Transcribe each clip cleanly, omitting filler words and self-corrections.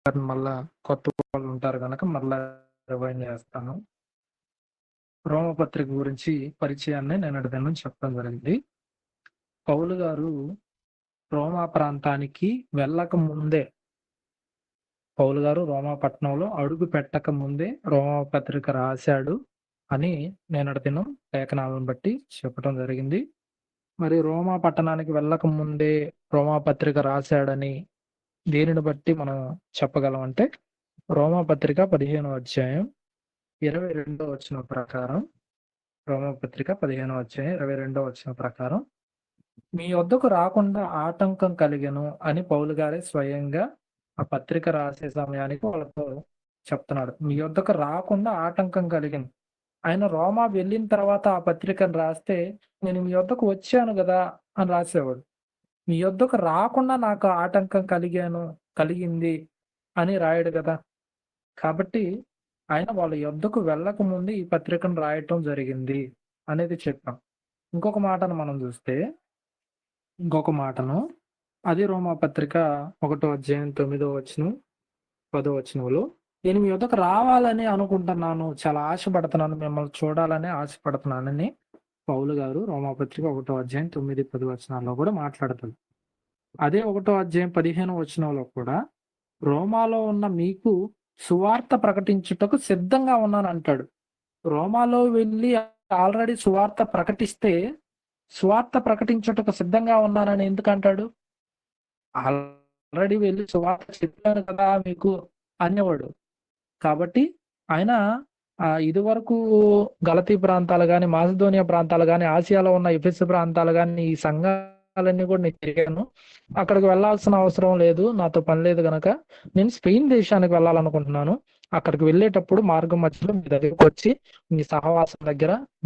మళ్ళా కొత్త వాళ్ళు ఉంటారు గనక మళ్ళా రివైండ్ చేస్తాను. రోమపత్రిక గురించి పరిచయాన్ని నిన్నటి దినం చెప్పడం జరిగింది. పౌలు గారు రోమా ప్రాంతానికి వెళ్ళక ముందే రోమా పట్టణంలో అడుగు పెట్టక ముందే రోమపత్రిక రాశాడు అని నిన్నటి దినం లేఖనాలను బట్టి చెప్పడం జరిగింది. మరి రోమా పట్టణానికి వెళ్ళక ముందే రోమాపత్రిక రాశాడని దేనిని బట్టి మనం చెప్పగలం అంటే రోమాపత్రిక 15వ అధ్యాయం 22వ వచనం ప్రకారం రోమాపత్రిక 15వ అధ్యాయం 22వ వచనం ప్రకారం మీ వద్దకు రాకుండా ఆటంకం కలిగెను అని పౌలు గారే స్వయంగా ఆ పత్రిక రాసే సమయానికి వాళ్ళతో చెప్తున్నాడు. మీ వద్దకు రాకుండా ఆటంకం కలిగింది. ఆయన రోమా వెళ్ళిన తర్వాత ఆ పత్రికను రాస్తే నేను మీ వద్దకు వచ్చాను కదా అని రాసేవాడు. మీ వద్దకు రాకుండా నాకు ఆటంకం కలిగింది అని రాయడు కదా. కాబట్టి ఆయన వాళ్ళ యొద్దకు వెళ్ళక ముందు ఈ పత్రికను రాయటం జరిగింది అనేది చెప్పాం. ఇంకొక మాటను అది రోమా పత్రిక 1వ అధ్యాయం 9వ వచనం 10వ వచనంలో నేను మీ వద్దకు రావాలని అనుకుంటున్నాను, చాలా ఆశపడుతున్నాను, మిమ్మల్ని చూడాలని ఆశపడుతున్నానని పౌలు గారు రోమాపత్రిక 1వ అధ్యాయం 9, 10 వచనాల్లో కూడా మాట్లాడతాడు. అదే 1వ అధ్యాయం 15వ వచనంలో కూడా రోమాలో ఉన్న మీకు సువార్త ప్రకటించుటకు సిద్ధంగా ఉన్నాను అంటాడు. రోమాలో వెళ్ళి ఆల్రెడీ సువార్త ప్రకటిస్తే సువార్త ప్రకటించుటకు సిద్ధంగా ఉన్నానని ఎందుకు అంటాడు? ఆల్రెడీ వెళ్ళి సువార్త చెప్పాను కదా మీకు అనేవాడు. కాబట్టి ఆయన ఇదివరకు గలతీ ప్రాంతాలు గాని, మాసిదోనియా ప్రాంతాలు గాని, ఆసియాలో ఉన్న ఎఫెసు ప్రాంతాలు గాని, ఈ సంఘాలన్నీ కూడా నేను తిరిగాను. అక్కడికి వెళ్ళాల్సిన అవసరం లేదు, నాతో పని లేదు గనక నేను స్పెయిన్ దేశానికి వెళ్ళాలనుకుంటున్నాను. అక్కడికి వెళ్ళేటప్పుడు మార్గం మధ్యలో మీ దగ్గరకు వచ్చి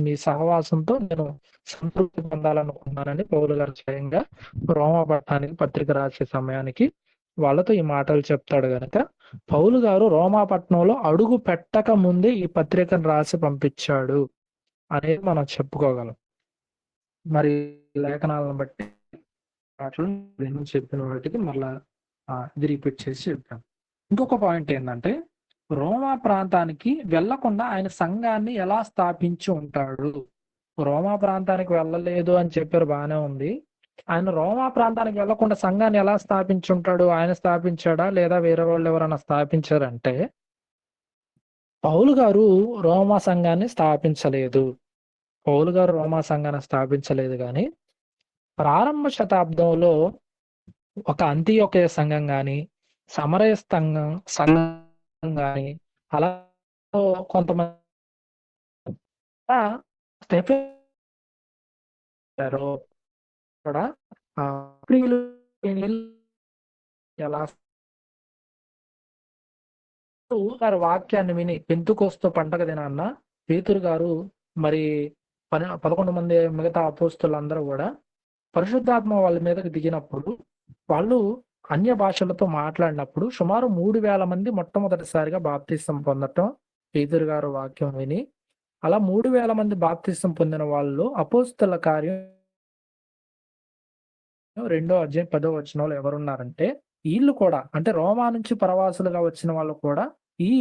మీ సహవాసంతో నేను సంతృప్తి పొందాలనుకుంటున్నానని పౌలు గారు స్వయంగా రోమా పట్టణానికి పత్రిక రాసే సమయానికి వాళ్ళతో ఈ మాటలు చెప్తాడు గనక పౌలు గారు రోమాపట్నంలో అడుగు పెట్టక ముందే ఈ పత్రికను రాసి పంపించాడు అనేది మనం చెప్పుకోగలం. మరి లేఖనాలను బట్టి మాటలు చెప్పిన వాటికి మళ్ళా ఇది రిపీట్ చేసి చెప్పాను. ఇంకొక పాయింట్ ఏంటంటే రోమా ప్రాంతానికి వెళ్లకుండా ఆయన సంఘాన్ని ఎలా స్థాపించి ఉంటాడు. రోమా ప్రాంతానికి వెళ్ళలేదు అని చెప్పారు, బాగానే ఉంది. ఆయన రోమా ప్రాంతానికి వెళ్లకుండా సంఘాన్ని ఎలా స్థాపించుంటాడు? ఆయన స్థాపించాడా లేదా వేరే వాళ్ళు ఎవరైనా స్థాపించారంటే పౌలు గారు రోమా సంఘాన్ని స్థాపించలేదు. కానీ ప్రారంభ శతాబ్దంలో ఒక అంతియోకయ సంఘం గాని, సమరయ సంఘం గాని, అలా కొంతమంది కూడా ఎలా గారు వాక్యాన్ని విని పెంతుకోస్తు పండగ దినాన్న పేతురు గారు మరి 11 మంది మిగతా అపోస్తులందరూ కూడా పరిశుద్ధాత్మ వాళ్ళ మీదకి దిగినప్పుడు వాళ్ళు అన్య భాషలతో మాట్లాడినప్పుడు సుమారు 3,000 మంది మొట్టమొదటిసారిగా బాప్తిసం పొందటం పేతురు గారు వాక్యం విని, అలా 3,000 మంది బాప్తిసం పొందిన వాళ్ళు అపోస్తుల కార్యం 2వ అధ్యాయం 10వ వచనంలో ఎవరున్నారంటే వీళ్ళు కూడా, అంటే రోమా నుంచి పరవాసులుగా వచ్చిన వాళ్ళు కూడా ఈ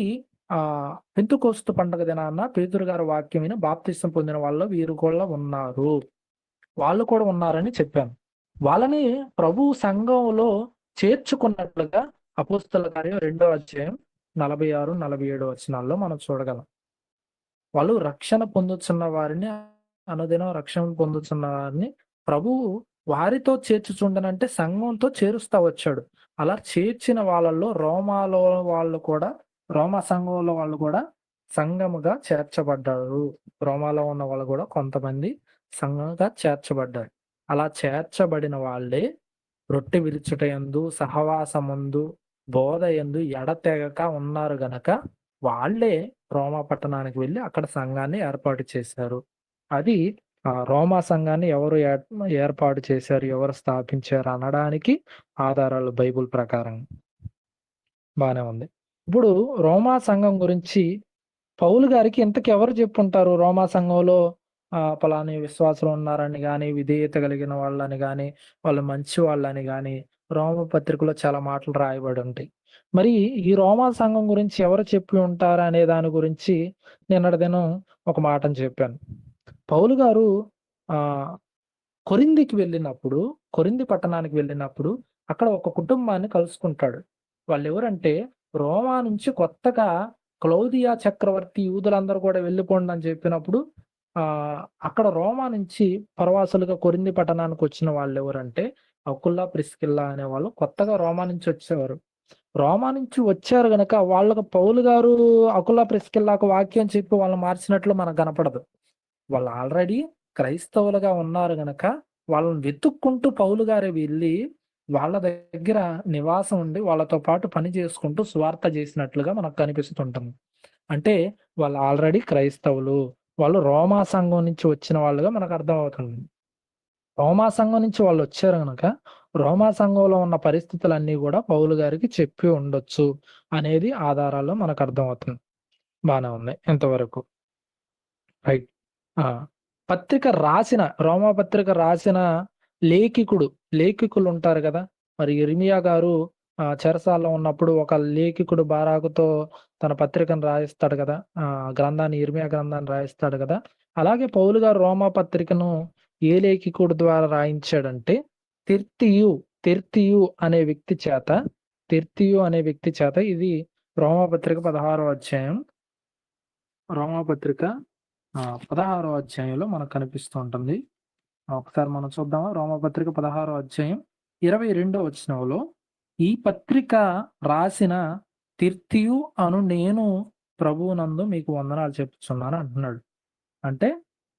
పెంతుకోస్తు పండుగ దినాన్న పేతురు గారు వాక్యం విని బాప్తిసం పొందిన వాళ్ళు వీరు కూడా ఉన్నారు. వాళ్ళు కూడా ఉన్నారని చెప్పాను. వాళ్ళని ప్రభు సంఘంలో చేర్చుకున్నట్లుగా అపోస్తల కార్యం 2వ అధ్యాయం 46, 47 వచనాల్లో మనం చూడగలం. వాళ్ళు రక్షణ పొందుతున్న వారిని, అనుదినం రక్షణ పొందుతున్న వారిని ప్రభువు వారితో చేర్చుచుండనంటే సంఘంతో చేరుస్తా వచ్చాడు. అలా చేర్చిన వాళ్ళల్లో రోమా సంఘంలో వాళ్ళు కూడా సంఘముగా చేర్చబడ్డారు. రోమాలో ఉన్న వాళ్ళు కూడా కొంతమంది సంఘంగా చేర్చబడ్డారు. అలా చేర్చబడిన వాళ్ళే రొట్టె విరుచుటయందు, సహవాసమందు, బోధ యందు ఎడతెగక ఉన్నారు గనక వాళ్ళే రోమా పట్టణానికి వెళ్ళి అక్కడ సంఘాన్ని ఏర్పాటు చేశారు. అది రోమా సంఘాన్ని ఎవరు ఏర్పాటు చేశారు, ఎవరు స్థాపించారు అనడానికి ఆధారాలు బైబిల్ ప్రకారం బానే ఉంది. ఇప్పుడు రోమా సంఘం గురించి పౌలు గారికి ఇంతకు ఎవరు చెప్పుంటారు? రోమా సంఘంలో పలాని విశ్వాసులు ఉన్నారని గాని, విధేయత కలిగిన వాళ్ళని గాని, వాళ్ళు మంచి వాళ్ళని గాని, రోమ పత్రికలో చాలా మాటలు రాయబడి ఉంటాయి. మరి ఈ రోమా సంఘం గురించి ఎవరు చెప్పి ఉంటారు అనే దాని గురించి నిన్నటి దినం ఒక మాటను చెప్పాను. పౌలు గారు ఆహ్, కొరింథీకి వెళ్ళినప్పుడు, కొరింథీ పట్టణానికి వెళ్ళినప్పుడు అక్కడ ఒక కుటుంబాన్ని కలుసుకుంటాడు. వాళ్ళెవరంటే రోమా నుంచి కొత్తగా క్లౌదియా చక్రవర్తి యూదులందరూ కూడా వెళ్ళిపోండి అని చెప్పినప్పుడు అక్కడ రోమా నుంచి పరవాసులుగా కొరింథీ పట్టణానికి వచ్చిన వాళ్ళెవరంటే అకుల్లా, ప్రిస్కిల్లా అనేవాళ్ళు కొత్తగా రోమా నుంచి వచ్చేవారు. రోమా నుంచి వచ్చారు గనక వాళ్ళకి పౌలు గారు అకుల్లా, ప్రిస్కిల్లాకు వాక్యం చెప్పి వాళ్ళని మార్చినట్లు మనకు కనపడదు. వాళ్ళు ఆల్రెడీ క్రైస్తవులుగా ఉన్నారు గనక వాళ్ళని వెతుక్కుంటూ పౌలు గారే వెళ్ళి వాళ్ళ దగ్గర నివాసం ఉండి వాళ్ళతో పాటు పని చేసుకుంటూ సువార్త చేసినట్లుగా మనకు కనిపిస్తుంటుంది. అంటే వాళ్ళు ఆల్రెడీ క్రైస్తవులు. వాళ్ళు రోమా సంఘం నుంచి వచ్చిన వాళ్ళుగా మనకు అర్థమవుతుంది. రోమా సంఘం నుంచి వాళ్ళొచ్చారు గనక, రోమా సంఘంలో ఉన్న పరిస్థితులన్నీ గూడా పౌలు గారికి చెప్పి ఉండొచ్చు అనేది ఆధారాల్లో మనకు అర్థమవుతుంది. బానే ఉంది ఇంతవరకు. రైట్. ఆ! రోమా పత్రిక రాసిన లేఖికుడు, లేఖికులుంటారు గదా! మరి యిర్మీయా గారు చెరసాలలో ఉన్నప్పుడు ఒక లేఖికుడు బారాకుతో తన పత్రికను రాయిస్తాడు గదా! యిర్మీయా గ్రంథాన్ని రాయిస్తాడు గదా! అలాగే పౌలు గారు రోమా పత్రికను ఏ లేఖికుడు ద్వారా రాయించాడంటే తిర్తియు, తెర్తియు అనే వ్యక్తి చేత ఇది రోమాపత్రిక 16వ అధ్యాయం. రోమాపత్రిక 16వ అధ్యాయంలో మనకు కనిపిస్తూ ఉంటుంది. ఒకసారి మనం చూద్దామా? రోమాపత్రిక 16వ అధ్యాయం 22వ వచనంలో ఈ పత్రిక రాసిన తిర్తియు అను నేను ప్రభువునందు మీకు వందనాలు చెప్పుచున్నాను అంటున్నాడు. అంటే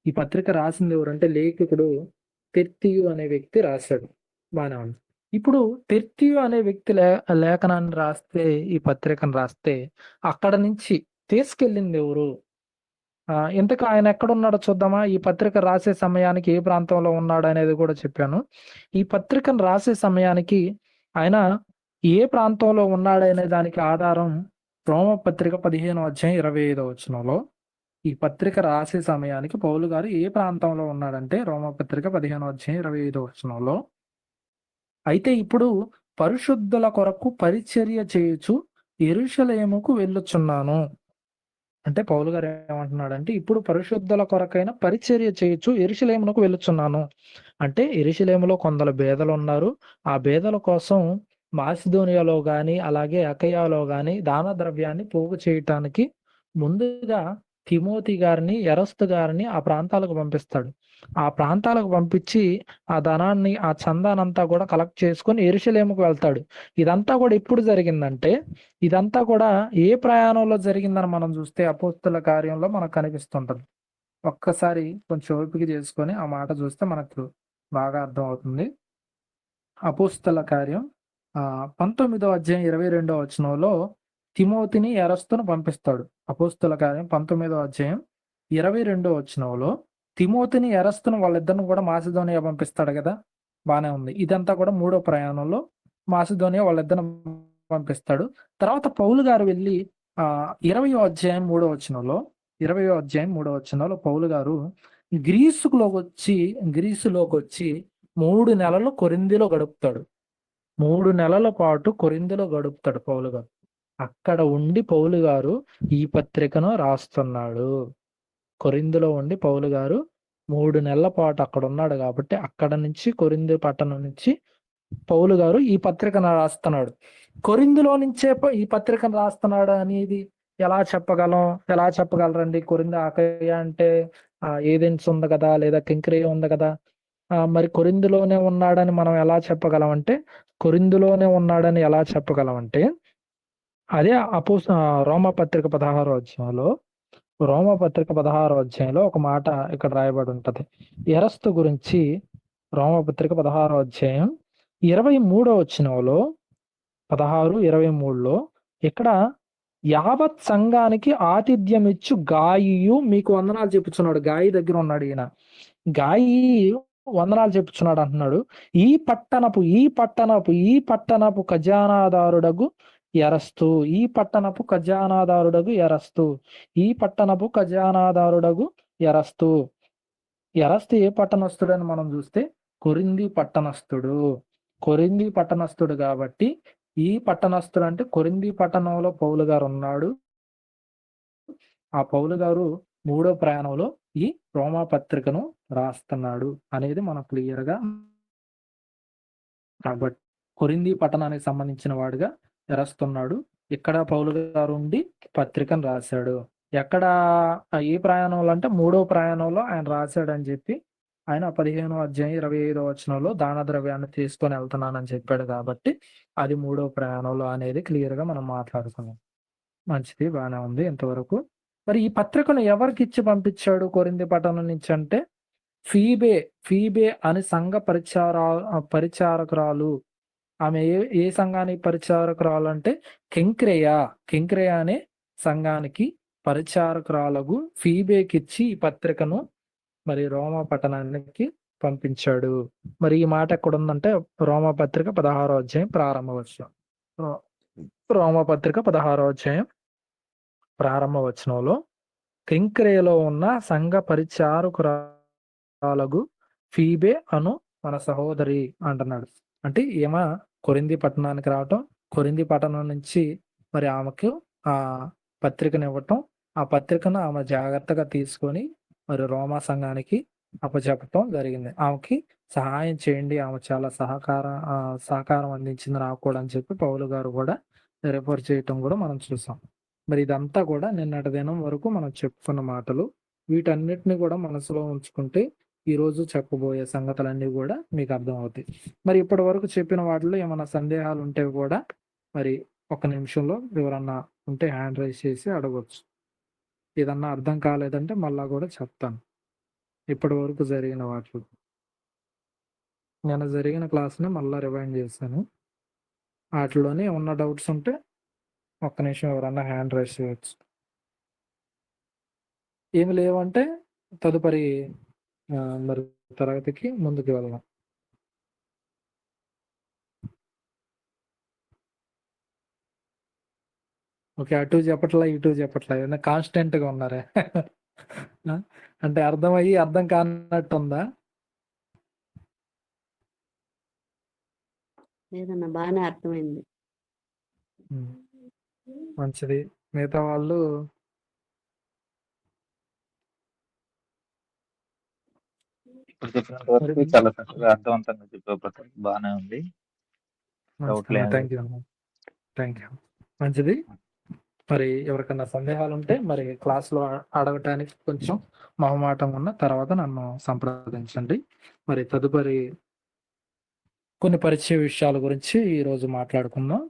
ఈ పత్రిక రాసింది ఎవరంటే లేఖకుడు తెర్తియు అనే వ్యక్తి రాశాడు. బానే ఉంది. ఇప్పుడు తెర్తియు అనే వ్యక్తి లేఖనాన్ని రాస్తే, ఈ పత్రికను రాస్తే అక్కడ నుంచి తీసుకెళ్ళింది ఎవరు? ఇంతకు ఆయన ఎక్కడున్నాడో చూద్దామా? ఈ పత్రిక రాసే సమయానికి ఏ ప్రాంతంలో ఉన్నాడనేది కూడా చెప్పాను. ఈ పత్రికను రాసే సమయానికి ఆయన ఏ ప్రాంతంలో ఉన్నాడనే దానికి ఆధారం రోమపత్రిక 15వ అధ్యాయం 25వ వచనంలో ఈ పత్రిక రాసే సమయానికి పౌలు గారు ఏ ప్రాంతంలో ఉన్నాడంటే రోమపత్రిక 15వ అధ్యాయం 25వ వచనంలో అయితే ఇప్పుడు పరిశుద్ధుల కొరకు పరిచర్య చేయుచు యెరూషలేముకు వెళ్ళుచున్నాను. అంటే పౌలు గారు ఏమంటున్నాడంటే ఇప్పుడు పరిశుద్ధుల కొరకైన పరిచర్య చేయొచ్చు యెరూషలేమునకు వెళ్ళుచున్నాను. అంటే యెరూషలేములో కొందరు బేదలున్నారు. ఆ బేదల కోసం మాసిదోనియాలో గాని, అలాగే అకయాలో గాని దాన ద్రవ్యాన్ని పోగు చేయటానికి ముందుగా తిమోతి గారిని, ఎరస్తు గారిని ఆ ప్రాంతాలకు పంపిస్తాడు. ఆ ప్రాంతాలకు పంపించి ఆ ధనాన్ని, ఆ చందానంతా కూడా కలెక్ట్ చేసుకొని యెరూషలేముకు వెళ్తాడు. ఇదంతా కూడా ఎప్పుడు జరిగిందంటే ఇదంతా కూడా ఏ ప్రయాణంలో జరిగిందని మనం చూస్తే అపోస్తుల కార్యంలో మనకు కనిపిస్తుంటది. ఒక్కసారి కొంచెం ఓపిక చేసుకొని ఆ మాట చూస్తే మనకు బాగా అర్థమవుతుంది. అపోస్తుల కార్యం 19వ అధ్యాయం 22వ వచనంలో తిమోతిని, ఎరస్తును పంపిస్తాడు. అపోస్తుల కార్యం 19వ అధ్యాయం 22వ వచనంలో తిమోతిని, ఎరస్తును వాళ్ళిద్దరిని కూడా మాసిదోనియా పంపిస్తాడు కదా! బానే ఉంది. ఇదంతా కూడా మూడో ప్రయాణంలో మాసిదోనియా వాళ్ళిద్దరిని పంపిస్తాడు. తర్వాత పౌలు గారు వెళ్లి 20వ అధ్యాయం 3వ వచనంలో 20వ అధ్యాయం 3వ వచనంలో పౌలు గారు గ్రీసులోకొచ్చి 3 నెలలు కొరింథీలో గడుపుతాడు. 3 నెలల పాటు కొరింథీలో గడుపుతాడు పౌలు గారు. అక్కడ ఉండి పౌలు గారు ఈ పత్రికను రాస్తున్నాడు. కొరింథీలో ఉండి పౌలు గారు 3 నెలల పాటు అక్కడున్నాడు కాబట్టి అక్కడ నుంచి కొరింథీ పట్టణం నుంచి పౌలు గారు ఈ పత్రికను రాస్తున్నాడు. కొరింథీలో నుంచే ఈ పత్రికను రాస్తున్నాడు అనేది ఎలా చెప్పగలరండి? కొరింథీ అకయ అంటే ఏథెన్స్ ఉంది కదా! లేదా కెంక్రేయ ఉంది కదా! మరి కొరింథీలోనే ఉన్నాడని మనం ఎలా చెప్పగలమంటే అదే రోమపత్రిక 16వ అధ్యాయంలో ఒక మాట ఇక్కడ రాయబడి ఉంటది. ఎరస్తు గురించి రోమపత్రిక 16వ అధ్యాయం 23వ వచనంలో 16:23లో ఇక్కడ యావత్ సంఘానికి ఆతిథ్యం ఇచ్చు గాయియు మీకు వందనాలు చెప్పుచున్నాడు. గాయి దగ్గర ఉన్నాడు ఈయన. గాయి వందనాలు చెప్పుచున్నాడు అంటున్నాడు. ఈ పట్టణపు ఖజానాదారుడగు ఎరస్తు. ఎరస్తు ఏ పట్టణస్థుడని మనం చూస్తే కొరింథీ పట్టణస్థుడు. కొరింథీ పట్టణస్థుడు కాబట్టి ఈ పట్టణస్థుడు అంటే కొరింథీ పట్టణంలో పౌలు గారు ఉన్నాడు. ఆ పౌలు గారు 3వ ప్రయాణంలో ఈ రోమా పత్రికను రాస్తున్నాడు అనేది మనం క్లియర్‌గా కాబట్టి కొరింథీ పట్టణానికి సంబంధించిన వాడుగా రాస్తున్నాడు. ఇక్కడ పౌలు గారు ఉండి పత్రికను రాశాడు. ఎక్కడ ఏ ప్రయాణంలో అంటే 3వ ప్రయాణంలో ఆయన రాశాడని చెప్పి ఆయన 15వ అధ్యాయం 25వ వచనంలో దాన ద్రవ్యాన్ని తీసుకొని వెళ్తున్నానని చెప్పాడు కాబట్టి అది 3వ ప్రయాణంలో అనేది క్లియర్‌గా మనం మాట్లాడుకున్నాం. మంచిది, బానే ఉంది ఇంతవరకు. మరి ఈ పత్రికను ఎవరికిచ్చి పంపించాడు కొరింథీ పట్టణం నుంచి అంటే ఫీబే అని సంఘ పరిచారకురాలు. ఆమె ఏ సంఘానికి పరిచారకురాలు అంటే కెంక్రేయ అనే సంఘానికి పరిచారకురాలకు ఫీబేకిచ్చి ఈ పత్రికను మరి రోమా పట్టణానికి పంపించాడు. మరి ఈ మాట ఎక్కడ ఉందంటే రోమా పత్రిక 16వ అధ్యాయం ప్రారంభ వచనం. రోమా పత్రిక 16వ అధ్యాయం ప్రారంభ వచనంలో కెంక్రేయలో ఉన్న సంఘ పరిచారకురాలకు ఫీబే అను మన సహోదరి అంటున్నాడు. అంటే ఈమె కొరింథీ పట్టణానికి రావటం, కొరింథీ పట్టణం నుంచి మరి ఆమెకు ఆ పత్రికను ఇవ్వటం, ఆ పత్రికను ఆమె జాగ్రత్తగా తీసుకొని మరి రోమా సంఘానికి అప్పచెప్పటం జరిగింది. ఆమెకి సహాయం చేయండి, ఆమె చాలా సహకారం అందించింది నాకు కూడా అని చెప్పి పౌలు గారు కూడా రిఫర్ చేయటం కూడా మనం చూసాం. మరి ఇదంతా కూడా నిన్నటి దినం వరకు మనం చెప్పుకున్న మాటలు. వీటన్నిటిని కూడా మనసులో ఉంచుకుంటే ఈరోజు చెప్పబోయే సంగతులన్నీ కూడా మీకు అర్థమవుతాయి. మరి ఇప్పటి వరకు చెప్పిన వాటిలో ఏమైనా సందేహాలు ఉంటే కూడా మరి ఒక నిమిషంలో ఎవరన్నా ఉంటే హ్యాండ్ రైజ్ చేసి అడగొచ్చు. ఏదన్నా అర్థం కాలేదంటే మళ్ళా కూడా చెప్తాను. ఇప్పటి వరకు జరిగిన వాటిలో నిన్న జరిగిన క్లాస్ని మళ్ళా రివైండ్ చేశాను. వాటిలోనే ఉన్న డౌట్స్ ఉంటే ఒక్క నిమిషం ఎవరన్నా హ్యాండ్ రైజ్ చేయొచ్చు. ఏమి లేవంటే తదుపరి మరి తరగతికి ముందుకు వెళ్దాం. ఓకే, అటు చెప్పట్లా ఇటు చెప్పట్లా, ఏదైనా కాన్స్టెంట్ గా ఉన్నారే అంటే అర్థమయ్యి అర్థం కానట్టుందా? లేదన్నా బాగానే అర్థమైంది. మంచిది. మిగతా వాళ్ళు ఇప్పుడు చెప్పినంత వరకు చాలా చక్కగా అర్థవంతంగా చెప్పావు ప్రసాద్, బాగానే ఉంది. Thank you. మంచిది. మరి ఎవరికన్నా సందేహాలు ఉంటే మరి క్లాస్లో అడగటానికి కొంచెం మొహమాటం ఉన్న తర్వాత నన్ను సంప్రదించండి. మరి తదుపరి కొన్ని పరిచయ విషయాల గురించి ఈరోజు మాట్లాడుకుందాం.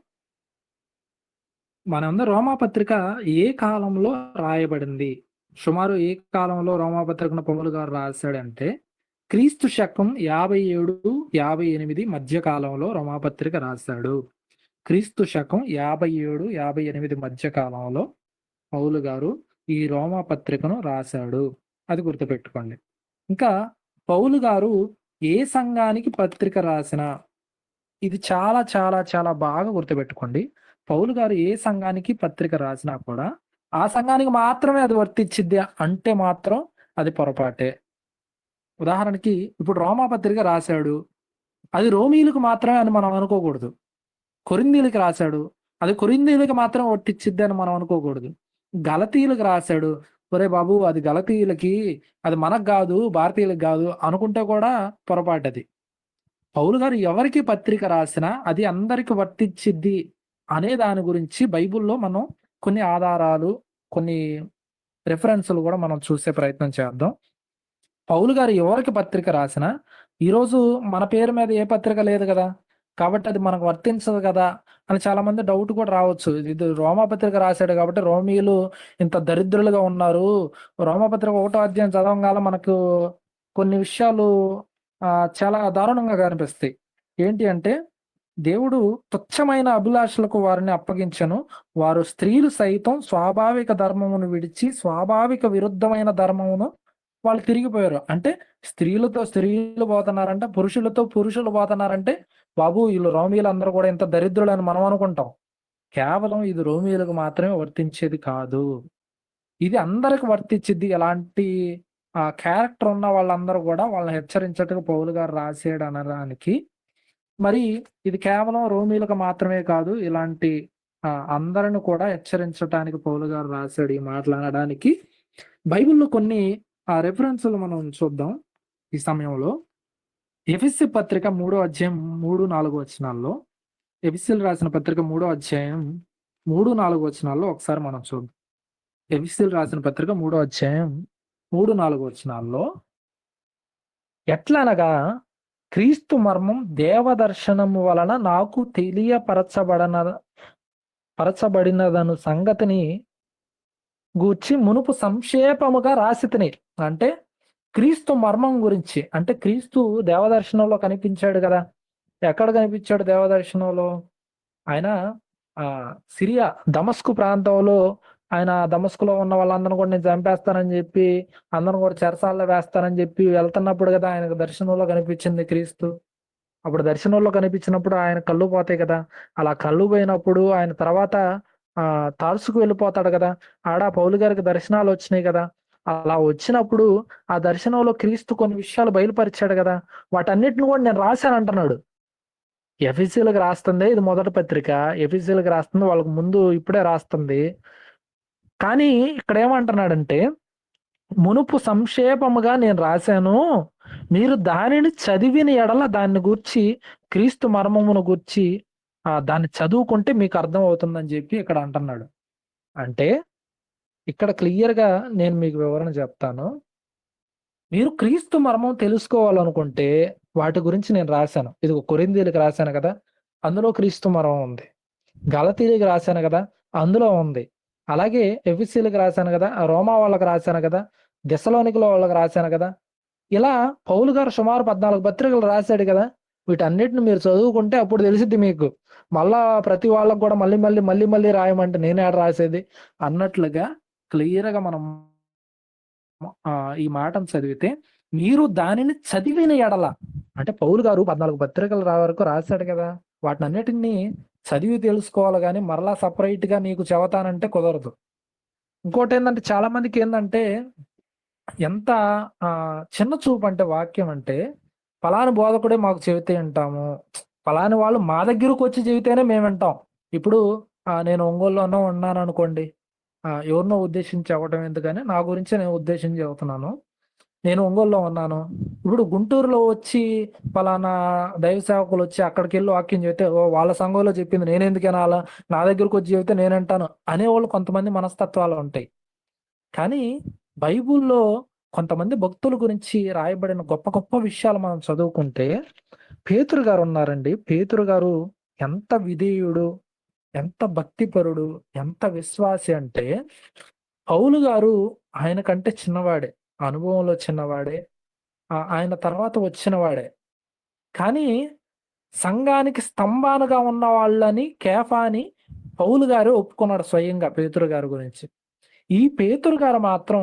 మనందరం రోమాపత్రిక ఏ కాలంలో రాయబడింది, సుమారు ఏ కాలంలో రోమాపత్రికను పౌలు గారు రాశాడంటే క్రీస్తు శకం 57-58 మధ్య కాలంలో రోమాపత్రిక రాశాడు. క్రీస్తు శకం 57-58 మధ్య కాలంలో పౌలు గారు ఈ రోమా పత్రికను రాశాడు. అది గుర్తుపెట్టుకోండి. ఇంకా పౌలు గారు ఏ సంఘానికి పత్రిక రాసినా, ఇది చాలా చాలా చాలా బాగా గుర్తుపెట్టుకోండి. పౌలు గారు ఏ సంఘానికి పత్రిక రాసినా కూడా ఆ సంఘానికి మాత్రమే అది వర్తించిద్ది అంటే మాత్రం అది పొరపాటే. ఉదాహరణకి ఇప్పుడు రోమా పత్రిక రాశాడు, అది రోమీలకు మాత్రమే అని మనం అనుకోకూడదు. కొరింథీలకు రాశాడు, అది కొరింథీలకు మాత్రం వర్తించిద్ది అని మనం అనుకోకూడదు. గలతీయులకు రాశాడు, ఒరే బాబు అది గలతీయులకి, అది మనకు కాదు, భారతీయులకు కాదు అనుకుంటే కూడా పొరపాటు. అది పౌలు గారు ఎవరికి పత్రిక రాసినా అది అందరికి వర్తించిద్ది అనే దాని గురించి బైబిల్లో మనం కొన్ని ఆధారాలు, కొన్ని రెఫరెన్సులు కూడా మనం చూసే ప్రయత్నం చేద్దాం. పౌలు గారు ఎవరికి పత్రిక రాసినా, ఈరోజు మన పేరు మీద ఏ పత్రిక లేదు కదా, కాబట్టి అది మనకు వర్తించదు కదా అని చాలా మంది డౌట్ కూడా రావచ్చు. ఇది రోమాపత్రిక రాశాడు కాబట్టి రోమీలు ఇంత దరిద్రులుగా ఉన్నారు, రోమాపత్రిక 1వ అధ్యాయం చదవంగానే మనకు కొన్ని విషయాలు చాలా దారుణంగా కనిపిస్తాయి. ఏంటి అంటే దేవుడు తుచ్చమైన అభిలాషలకు వారిని అప్పగించను, వారు స్త్రీలు సైతం స్వాభావిక ధర్మమును విడిచి స్వాభావిక విరుద్ధమైన ధర్మమును వాళ్ళు తిరిగిపోయారు. అంటే స్త్రీలతో స్త్రీలు పోతున్నారంటే, పురుషులతో పురుషులు పోతున్నారంటే, బాబు వీళ్ళు రోమీలు అందరూ కూడా ఇంత దరిద్రులు అని మనం అనుకుంటాం. కేవలం ఇది రోమీలకు మాత్రమే వర్తించేది కాదు, ఇది అందరికి వర్తించిద్ది. ఎలాంటి క్యారెక్టర్ ఉన్న వాళ్ళందరూ కూడా వాళ్ళని హెచ్చరించటకు పౌలు గారు రాసాడు అనడానికి మరి ఇది కేవలం రోమీలకు మాత్రమే కాదు, ఇలాంటి అందరిని కూడా హెచ్చరించడానికి పౌలు గారు రాశాడు ఈ మాటలు అనడానికి. బైబిల్లో కొన్ని రెఫరెన్సులు మనం చూద్దాం ఈ సమయంలో. ఎఫెసీ పత్రిక 3వ అధ్యాయం 3-4 వచనాల్లో, ఎఫెసీయులకు రాసిన పత్రిక 3వ అధ్యాయం 3-4 వచనాల్లో ఒకసారి మనం చూద్దాం. ఎఫెసీయులకు రాసిన పత్రిక 3వ అధ్యాయం 3-4 వచనాల్లో, ఎట్లనగా క్రీస్తు మర్మం దేవదర్శనము వలన నాకు పరచబడినదను సంగతిని గూర్చి మునుపు సంక్షేపముగా రాసితిని. అంటే క్రీస్తు మర్మం గురించి, అంటే క్రీస్తు దేవదర్శనంలో కనిపించాడు కదా. ఎక్కడ కనిపించాడు దేవదర్శనంలో? ఆయన సిరియా దమస్కు ప్రాంతంలో, ఆయన దమస్కులో ఉన్న వాళ్ళందరూ కూడా నేను చంపేస్తానని చెప్పి, అందరూ కూడా చెరసాల్లో వేస్తానని చెప్పి వెళ్తున్నప్పుడు కదా ఆయనకు దర్శనంలో కనిపించింది క్రీస్తు. అప్పుడు దర్శనంలో కనిపించినప్పుడు ఆయన కళ్ళు పోతాయి కదా. అలా కళ్ళు పోయినప్పుడు ఆయన తర్వాత తార్సుకు వెళ్ళిపోతాడు కదా. ఆడ పౌలు గారికి దర్శనాలు వచ్చినాయి కదా. అలా వచ్చినప్పుడు ఆ దర్శనంలో క్రీస్తు కొన్ని విషయాలు బయలుపరిచాడు కదా. వాటన్నిటిని కూడా నేను రాశాను అంటున్నాడు. ఎఫెసీయులకు రాస్తుంది, ఇది మొదటి పత్రిక. ఎఫెసీయులకు రాస్తుంది, వాళ్ళకు ముందు ఇప్పుడే రాస్తుంది. కానీ ఇక్కడ ఏమంటున్నాడంటే, మునుపు సంక్షేపముగా నేను రాశాను, మీరు దానిని చదివిన ఎడల దాన్ని గూర్చి, క్రీస్తు మర్మమును గూర్చి దాన్ని చదువుకుంటే మీకు అర్థం అవుతుందని చెప్పి ఇక్కడ అంటున్నాడు. అంటే ఇక్కడ క్లియర్గా నేను మీకు వివరణ చెప్తాను. మీరు క్రీస్తు మర్మం తెలుసుకోవాలనుకుంటే వాటి గురించి నేను రాశాను. ఇది కొరింథీయులకు రాశాను కదా, అందులో క్రీస్తు మర్మం ఉంది. గలతీయులకు రాశాను కదా, అందులో ఉంది. అలాగే ఎఫెసీయులకు రాశాను కదా, రోమా వాళ్ళకి రాశాను కదా, దెసలోనికల వాళ్ళకి రాశాను కదా. ఇలా పౌలు గారు సుమారు 14 పత్రికలు రాశాడు కదా. వీటన్నిటిని మీరు చదువుకుంటే అప్పుడు తెలిసిద్ది మీకు. మళ్ళా ప్రతి వాళ్ళకు కూడా మళ్ళీ రాయమంటే నేనే ఆడ రాసేది అన్నట్లుగా క్లియర్గా మనం ఈ మాటను చదివితే, మీరు దానిని చదివిన ఎడల, అంటే పౌలు గారు 14 పత్రికలు వరకు రాశాడు కదా, వాటిని అన్నిటినీ చదివి తెలుసుకోవాలి. కానీ మరలా సపరేట్ గా నీకు చెబుతానంటే కుదరదు. ఇంకోటి ఏంటంటే, చాలా మందికి ఏంటంటే ఎంత చిన్న చూపు అంటే వాక్యం అంటే, ఫలాని బోధకుడే మాకు చెబితే వింటాము, ఫలాని వాళ్ళు మా దగ్గరకు వచ్చి చెబితేనే మేము వింటాం. ఇప్పుడు నేను ఒంగోలులోనో ఉన్నాను అనుకోండి, ఎవరినో ఉద్దేశించి అవ్వటం ఎందుకని నా గురించి నేను ఉద్దేశించి చెబుతున్నాను. నేను ఒంగోలులో ఉన్నాను, ఇప్పుడు గుంటూరులో వచ్చి ఫలానా దైవ సేవకులు వచ్చి అక్కడికి వెళ్ళి వాక్యం చెబితే, ఓ వాళ్ళ సంఘంలో చెప్పింది నేనెందుకు వినాలా, నా దగ్గరకు వచ్చి చెబితే నేనంటాను అనేవాళ్ళు కొంతమంది మనస్తత్వాలు ఉంటాయి. కానీ బైబుల్లో కొంతమంది భక్తుల గురించి రాయబడిన గొప్ప గొప్ప విషయాలు మనం చదువుకుంటే, పేతురు గారు ఉన్నారండి. పేతురు గారు ఎంత విధేయుడు, ఎంత భక్తిపరుడు, ఎంత విశ్వాసి అంటే, పౌలు గారు ఆయన కంటే చిన్నవాడే, అనుభవంలో చిన్నవాడే, ఆయన తర్వాత వచ్చినవాడే. కానీ సంఘానికి స్తంభానుగా ఉన్న వాళ్ళని, కేఫాని పౌలు గారు ఒప్పుకున్నాడు స్వయంగా పేతురు గారి గురించి. ఈ పేతురు గారు మాత్రం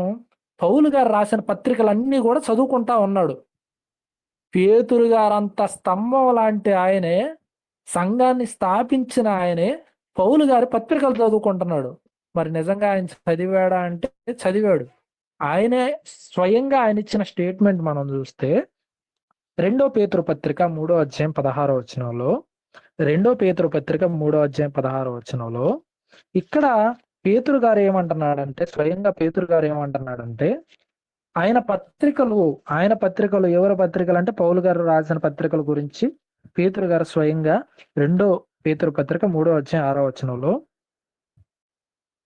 పౌలు గారు రాసిన పత్రికలన్నీ కూడా చదువుకుంటా ఉన్నాడు. పేతురు గారంత స్తంభం లాంటి ఆయనే, సంఘాన్ని స్థాపించిన ఆయనే పౌలు గారి పత్రికలు చదువుకుంటున్నాడు. మరి నిజంగా ఆయన చదివాడా అంటే చదివాడు. ఆయనే స్వయంగా ఆయన ఇచ్చిన స్టేట్మెంట్ మనం చూస్తే, 2 పేతురు పత్రిక 3వ అధ్యాయం 16వ వచనంలో, 2 పేతురు పత్రిక 3వ అధ్యాయం 16వ వచనంలో ఇక్కడ పేతురు గారు ఏమంటున్నాడంటే, స్వయంగా పేతురు గారు ఏమంటున్నాడంటే, ఆయన పత్రికలు ఎవరి పత్రికలు అంటే పౌలు గారు రాసిన పత్రికల గురించి పేతురు గారు స్వయంగా 2 పేతురు పత్రిక 3వ అధ్యాయం 6వ వచనంలో,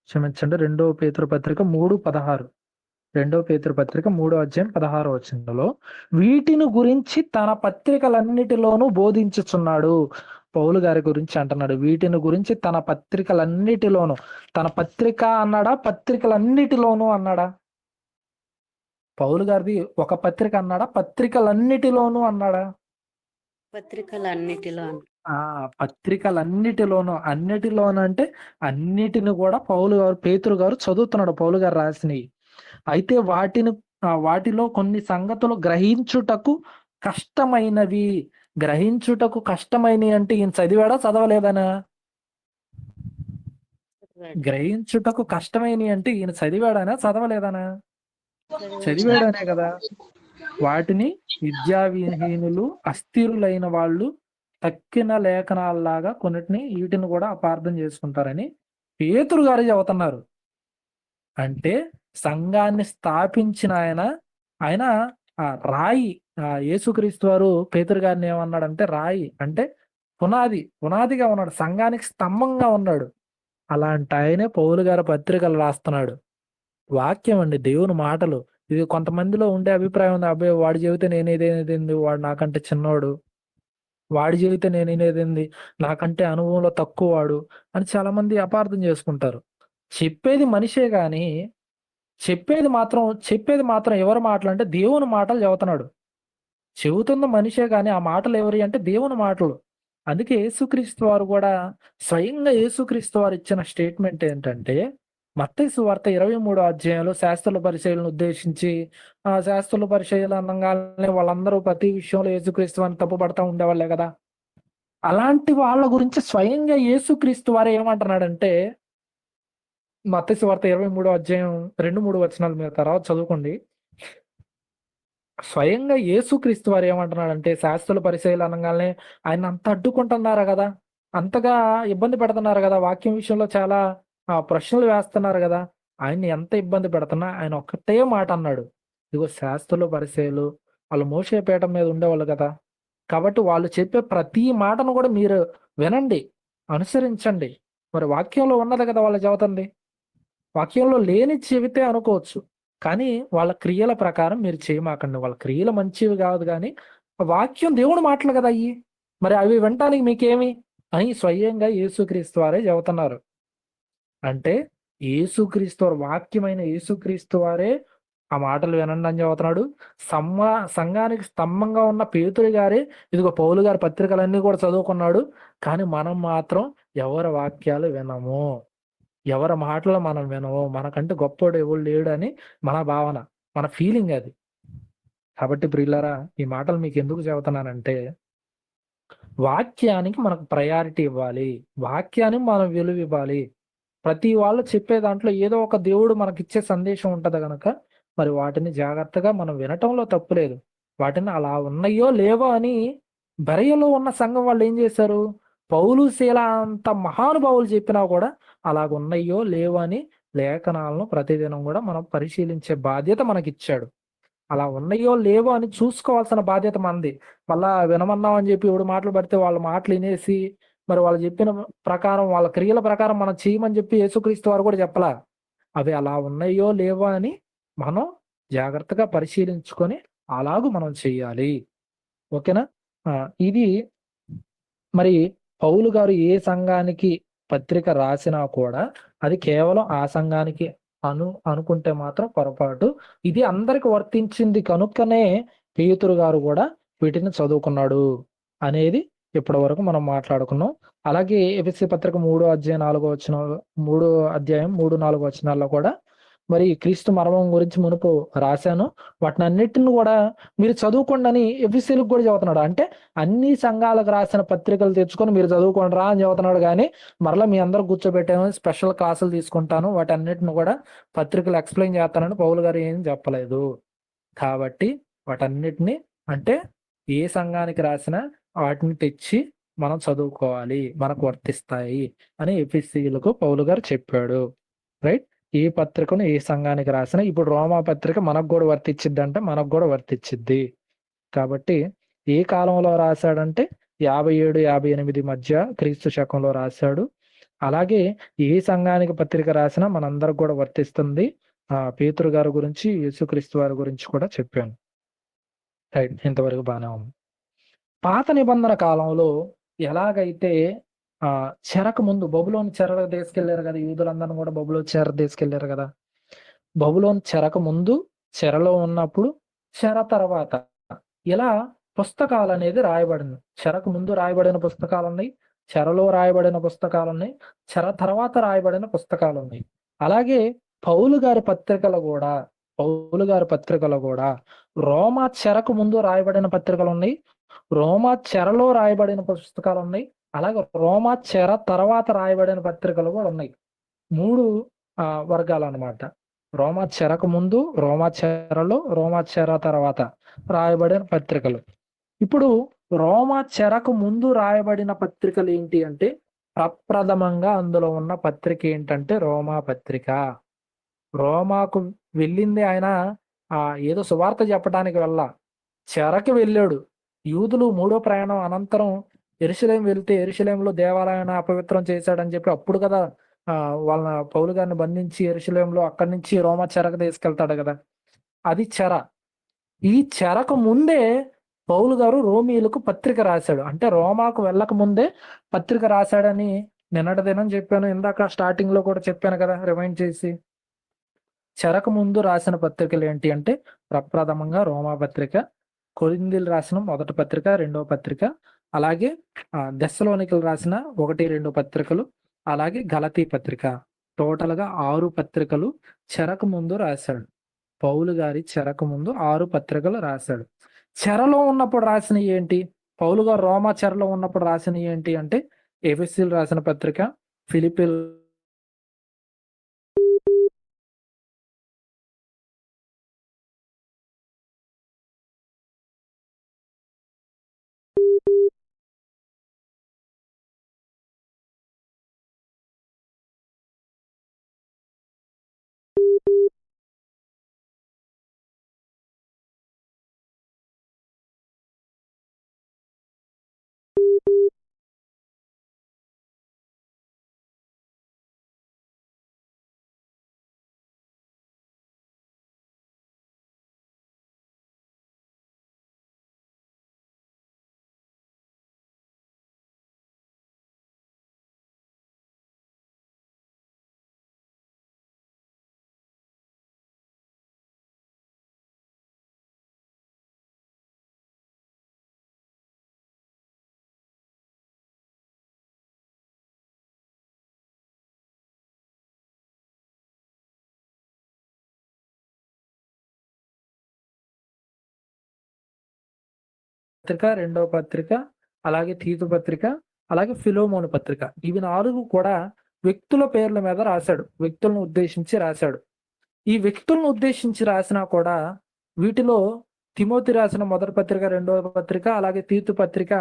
క్షమించండి, 2 పేతురు పత్రిక 3:16, 2 పేతురు పత్రిక 3వ అధ్యాయం 16వ వచనంలో, వీటిని గురించి తన పత్రికలన్నిటిలోనూ బోధించుచున్నాడు. పౌలు గారి గురించి అంటున్నాడు. వీటిని గురించి తన పత్రికలన్నిటిలోనూ, తన పత్రిక అన్నాడా, పత్రికలన్నిటిలోనూ అన్నాడా? పౌలు గారిది ఒక పత్రిక అన్నాడా, పత్రికలన్నిటిలోనూ అన్నాడా? పత్రికలన్నిటిలో పత్రికలన్నిటిలోనూ, అన్నిటిలోనూ అంటే అన్నిటిని కూడా పేతురు గారు చదువుతున్నాడు, పౌలు గారు రాసినవి. అయితే వాటిలో కొన్ని సంగతులు గ్రహించుటకు కష్టమైనవి అంటే ఈయన చదివాడా చదవలేదనా? గ్రహించుటకు కష్టమైనవి అంటే ఈయన చదివాడనా చదవలేదనా? చదివాడనే కదా. వాటిని విద్యావిహీనులు, అస్థిరులైన వాళ్ళు తక్కిన లేఖనాల్లాగా కొన్నిటిని వీటిని కూడా అపార్థం చేసుకుంటారని పేతురు గారు చెబుతున్నారు. అంటే సంఘాన్ని స్థాపించిన ఆయన రాయి, యేసుక్రీస్తు వారు పేతురు గారిని ఏమన్నాడంటే రాయి అంటే పునాదిగా ఉన్నాడు, సంఘానికి స్తంభంగా ఉన్నాడు. అలాంటి ఆయనే పౌలు గారి పత్రికలు రాస్తున్నాడు. వాక్యం అండి, దేవుని మాటలు. ఇది కొంతమందిలో ఉండే అభిప్రాయం ఉంది, అబ్బాయి వాడు చెబితే నేనేదేంది, వాడు నాకంటే చిన్నవాడు, వాడి చెబితే నేనేదేంది, నాకంటే అనుభవంలో తక్కువ వాడు అని చాలా మంది అపార్థం చేసుకుంటారు. చెప్పేది మనిషే గాని చెప్పేది మాత్రం ఎవరి మాటలు అంటే దేవుని మాటలు చెబుతున్నాడు. చెబుతున్న మనిషే గాని ఆ మాటలు ఎవరి అంటే దేవుని మాటలు. అందుకే యేసుక్రీస్తు వారు కూడా స్వయంగా యేసుక్రీస్తు వారు ఇచ్చిన స్టేట్మెంట్ ఏంటంటే, మత్తయి సువార్త 23వ అధ్యాయంలో శాస్త్రుల పరిచయులను ఉద్దేశించి, శాస్త్రుల పరిచయులు అనగానే వాళ్ళందరూ ప్రతి విషయంలో యేసుక్రీస్తు వారిని తప్పుపడతా ఉండేవాళ్ళే కదా. అలాంటి వాళ్ళ గురించి స్వయంగా యేసుక్రీస్తు వారు ఏమంటున్నాడంటే, మత్తయి సువార్త 23వ అధ్యాయం 2-3 వచనాలు మీరు తర్వాత చదువుకోండి. స్వయంగా యేసుక్రీస్తు వారు ఏమంటున్నాడంటే, శాస్త్రుల పరిచయాలు అనగానే ఆయన అంత అడ్డుకుంటున్నారు కదా, అంతగా ఇబ్బంది పెడుతున్నారు కదా, వాక్యం విషయంలో చాలా ప్రశ్నలు వేస్తున్నారు కదా, ఆయన్ని ఎంత ఇబ్బంది పెడుతున్నా ఆయన ఒక్కటే మాట అన్నాడు, ఇదిగో శాస్త్రుల పరిచయాలు వాళ్ళు మోషే పీఠం మీద ఉండేవాళ్ళు కదా, కాబట్టి వాళ్ళు చెప్పే ప్రతి మాటను కూడా మీరు వినండి, అనుసరించండి. మరి వాక్యంలో ఉన్నది కదా వాళ్ళు చెబుతుంది, వాక్యంలో లేని చెబితే అనుకోవచ్చు, కానీ వాళ్ళ క్రియల ప్రకారం మీరు చేయమాకండి. వాళ్ళ క్రియలు మంచివి కాదు, కానీ వాక్యం దేవుడు మాటలు కదా అయ్యి, మరి అవి వినటానికి మీకేమి అని స్వయంగా యేసుక్రీస్తు వారే చెబుతున్నారు. అంటే యేసుక్రీస్తు వారు, వాక్యమైన యేసుక్రీస్తు వారే ఆ మాటలు వినండి అని చెబుతున్నాడు. సంఘానికి స్తంభంగా ఉన్న పేతురు గారే ఇదిగో పౌలు గారి పత్రికలన్నీ కూడా చదువుకున్నాడు. కానీ మనం మాత్రం ఎవరి వాక్యాలు వినము, ఎవరి మాటలు మనం వినము, మనకంటే గొప్పోడు ఎవడు లేడు అని మన భావన, మన ఫీలింగ్ అది. కాబట్టి ప్రియులారా, ఈ మాటలు మీకు ఎందుకు చెబుతున్నానంటే, వాక్యానికి మనకు ప్రయారిటీ ఇవ్వాలి, వాక్యానికి మనం విలువ ఇవ్వాలి. ప్రతి వాళ్ళు చెప్పే దాంట్లో ఏదో ఒక దేవుడు మనకిచ్చే సందేశం ఉంటది కనుక మరి వాటిని జాగ్రత్తగా మనం వినటంలో తప్పులేదు. వాటిని అలా ఉన్నాయో లేవో అని బెరయలో ఉన్న సంఘం వాళ్ళు ఏం చేశారు, పౌలు శీల అంత మహానుభావులు చెప్పినా కూడా అలాగున్నాయో లేవో అని లేఖనాలను ప్రతిదినం కూడా మనం పరిశీలించే బాధ్యత మనకిచ్చాడు. అలా ఉన్నాయో లేవో అని చూసుకోవాల్సిన బాధ్యత మనది. మళ్ళా వినమన్నాం అని చెప్పి ఎవడు మాటలు పడితే వాళ్ళ మాటలు వినేసి మరి వాళ్ళు చెప్పిన ప్రకారం, వాళ్ళ క్రియల ప్రకారం మనం చేయమని చెప్పి యేసుక్రీస్తు వారు కూడా చెప్పలా. అవి అలా ఉన్నాయో లేవో అని మనం జాగ్రత్తగా పరిశీలించుకొని అలాగూ మనం చెయ్యాలి. ఓకేనా? ఇది మరి పౌలు గారు ఏ సంఘానికి పత్రిక రాసినా కూడా అది కేవలం ఆ సంఘానికి అనుకుంటే మాత్రం పొరపాటు. ఇది అందరికి వర్తించింది కనుకనే పేతురు గారు కూడా వీటిని చదువుకున్నాడు అనేది ఇప్పటి వరకు మనం మాట్లాడుకున్నాం. అలాగే ఎఫెసీ పత్రిక 3వ అధ్యాయం 3-4 వచనాల్లో కూడా మరి క్రీస్తు మరణం గురించి మునుపు రాశాను, వాటిని అన్నిటిని కూడా మీరు చదువుకోండి అని ఎఫెసీలకు కూడా చెబుతున్నాడు. అంటే అన్ని సంఘాలకు రాసిన పత్రికలు తెచ్చుకొని మీరు చదువుకోండి రా అని చెబుతున్నాడు. కానీ మరలా మీ అందరూ కూర్చోబెట్టాను, స్పెషల్ క్లాసులు తీసుకుంటాను, వాటి అన్నిటిని కూడా పత్రికలు ఎక్స్ప్లెయిన్ చేస్తానని పౌలు గారు ఏం చెప్పలేదు. కాబట్టి వాటన్నిటిని అంటే ఏ సంఘానికి రాసినా వాటిని తెచ్చి మనం చదువుకోవాలి, మనకు వర్తిస్తాయి అని ఎఫెసీయులకు పౌలు గారు చెప్పాడు. రైట్? ఏ పత్రికను ఏ సంఘానికి రాసినా ఇప్పుడు రోమా పత్రిక మనకు కూడా వర్తిచ్చిద్ది అంటే మనకు కూడా వర్తిచ్చిద్ది. కాబట్టి ఏ కాలంలో రాశాడంటే 57-58 మధ్య క్రీస్తు శకంలో రాశాడు. అలాగే ఏ సంఘానికి పత్రిక రాసినా మనందరికి కూడా వర్తిస్తుంది. పేతురు గారి గురించి, యేసుక్రీస్తు వారి గురించి కూడా చెప్పాను. రైట్? ఇంతవరకు బాగానే ఉంది. పాత నిబంధన కాలంలో ఎలాగైతే చెరకు ముందు బబులోని చెర తీసుకెళ్లారు కదా, యూదులందరినీ కూడా బబులోని చెర తీసుకెళ్లారు కదా. బబులోని చెరకు ముందు, చెరలో ఉన్నప్పుడు, చెర తర్వాత ఇలా పుస్తకాలు అనేది రాయబడింది. చెరకు ముందు రాయబడిన పుస్తకాలు ఉన్నాయి, చెరలో రాయబడిన పుస్తకాలు ఉన్నాయి, చెర తర్వాత రాయబడిన పుస్తకాలు ఉన్నాయి. అలాగే పౌలు గారి పత్రికలు కూడా రోమా చెరకు ముందు రాయబడిన పత్రికలు ఉన్నాయి, రోమా చెరలో రాయబడిన పుస్తకాలు ఉన్నాయి, అలాగే రోమా చెర తర్వాత రాయబడిన పత్రికలు కూడా ఉన్నాయి. 3 వర్గాలు అన్నమాట. రోమా చెరకు ముందు, రోమా చెరలో, రోమా చెర తర్వాత రాయబడిన పత్రికలు. ఇప్పుడు రోమా చెరకు ముందు రాయబడిన పత్రికలు ఏంటి అంటే ప్రప్రథమంగా అందులో ఉన్న పత్రిక ఏంటంటే రోమా పత్రిక. రోమాకు వెళ్ళింది ఆయన ఏదో సువార్త చెప్పడానికి చెరకు వెళ్ళాడు. యూదులు మూడో ప్రయాణం అనంతరం యెరూషలేము వెళ్తే యెరూషలేములో దేవాలయాన్ని అపవిత్రం చేశాడని చెప్పి అప్పుడు కదా వాళ్ళ పౌలు గారిని బంధించి యెరూషలేములో అక్కడి నుంచి రోమా చెరకు తీసుకెళ్తాడు కదా, అది చెర. ఈ చెరకు ముందే పౌలు గారు రోమీయులకు పత్రిక రాశాడు. అంటే రోమాకు వెళ్ళక ముందే పత్రిక రాశాడని నిన్నటి దినం చెప్పాను, ఇందాక స్టార్టింగ్ లో కూడా చెప్పాను కదా రిమైండ్ చేసి. చెరకు ముందు రాసిన పత్రికలు ఏంటి అంటే ప్రప్రథమంగా రోమా పత్రిక, కొరింథీలు రాసిన మొదటి పత్రిక, రెండవ పత్రిక, అలాగే దెస్సలోనికలు రాసిన 1-2 పత్రికలు, అలాగే గలతీ పత్రిక. టోటల్ గా 6 పత్రికలు చెరకు ముందు రాశాడు. పౌలు గారి చెరకు ముందు 6 పత్రికలు రాశాడు. చెరలో ఉన్నప్పుడు రాసినవి ఏంటి? పౌలు గారు రోమా చెరలో ఉన్నప్పుడు రాసినవి ఏంటి అంటే ఎఫెసీయులు రాసిన పత్రిక, ఫిలిప్పీలు పత్రిక, రెండవ పత్రిక, అలాగే తీతు పత్రిక, అలాగే ఫిలోమోను పత్రిక. ఇవి 4 కూడా వ్యక్తుల పేర్ల మీద రాశాడు, వ్యక్తులను ఉద్దేశించి రాశాడు. ఈ వ్యక్తులను ఉద్దేశించి రాసినా కూడా వీటిలో తిమోతి రాసిన మొదటి పత్రిక, రెండవ పత్రిక, అలాగే తీతు పత్రిక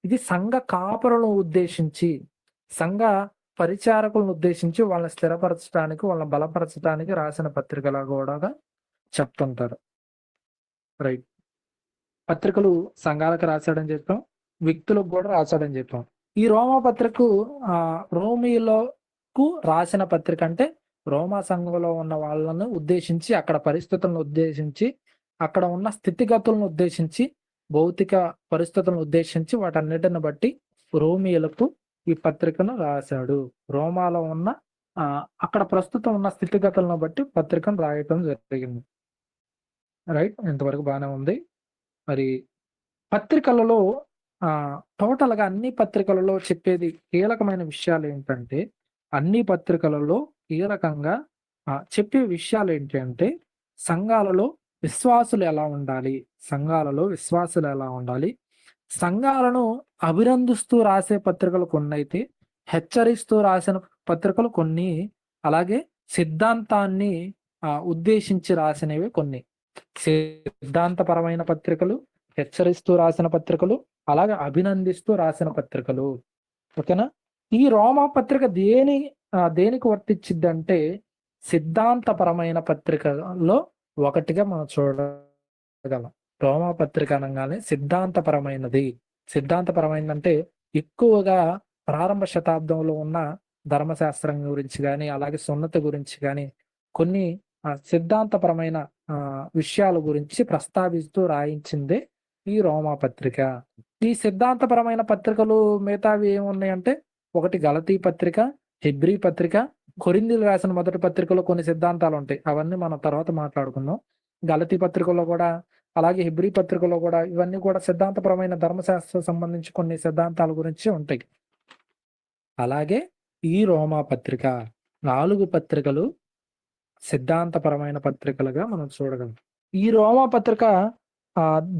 ఇది సంఘ కాపరులను ఉద్దేశించి, సంఘ పరిచారకులను ఉద్దేశించి వాళ్ళని స్థిరపరచడానికి, వాళ్ళని బలపరచడానికి రాసిన పత్రికలా కూడా చెప్తుంటారు. రైట్. పత్రికలు సంఘాలకు రాశాడని చెప్పాం, వ్యక్తులకు కూడా రాశాడని చెప్పాం. ఈ రోమా పత్రికకు రోమీయులకు రాసిన పత్రిక అంటే రోమా సంఘంలో ఉన్న వాళ్ళను ఉద్దేశించి, అక్కడ పరిస్థితులను ఉద్దేశించి, అక్కడ ఉన్న స్థితిగతులను ఉద్దేశించి, భౌతిక పరిస్థితులను ఉద్దేశించి వాటన్నిటిని బట్టి రోమీయులకు ఈ పత్రికను రాశాడు. రోమాలో ఉన్న అక్కడ ప్రస్తుతం ఉన్న స్థితిగతులను బట్టి పత్రికను రాయటం జరిగింది. రైట్, ఇంతవరకు బాగానే ఉంది. మరి పత్రికలలో టోటల్ గా అన్ని పత్రికలలో చెప్పేది కీలకమైన విషయాలు ఏంటంటే, అన్ని పత్రికలలో కీలకంగా చెప్పే విషయాలు ఏంటి అంటే సంఘాలలో విశ్వాసులు ఎలా ఉండాలి, సంఘాలలో విశ్వాసులు ఎలా ఉండాలి, సంఘాలను అభినందిస్తూ రాసే పత్రికలు కొన్ని అయితే, హెచ్చరిస్తూ రాసిన పత్రికలు కొన్ని, అలాగే సిద్ధాంతాన్ని ఉద్దేశించి రాసినవి కొన్ని. సిద్ధాంతపరమైన పత్రికలు, హెచ్చరిస్తూ రాసిన పత్రికలు, అలాగే అభినందిస్తూ రాసిన పత్రికలు. ఓకేనా? ఈ రోమా పత్రిక దేనికి వర్తించిద్ది అంటే సిద్ధాంతపరమైన పత్రికలో ఒకటిగా మనం చూడగలం. రోమా పత్రిక అనగానే సిద్ధాంతపరమైనది. సిద్ధాంతపరమైనదంటే ఎక్కువగా ప్రారంభ శతాబ్దంలో ఉన్న ధర్మశాస్త్రం గురించి కానీ, అలాగే సున్నతి గురించి కానీ, కొన్ని సిద్ధాంతపరమైన విషయాల గురించి ప్రస్తావిస్తూ రాయించిందే ఈ రోమా పత్రిక. ఈ సిద్ధాంతపరమైన పత్రికలు మిగతావి ఏమున్నాయంటే, ఒకటి గలతీ పత్రిక, హెబ్రీ పత్రిక, కొరింథీలు రాసిన మొదటి పత్రికలో కొన్ని సిద్ధాంతాలు ఉంటాయి, అవన్నీ మనం తర్వాత మాట్లాడుకుందాం. గలతీ పత్రికలో కూడా, అలాగే హెబ్రీ పత్రికలో కూడా, ఇవన్నీ కూడా సిద్ధాంతపరమైన ధర్మశాస్త్రం సంబంధించి కొన్ని సిద్ధాంతాల గురించి ఉంటాయి. అలాగే ఈ రోమా పత్రిక 4 పత్రికలు సిద్ధాంతపరమైన పత్రికలుగా మనం చూడగలం. ఈ రోమా పత్రిక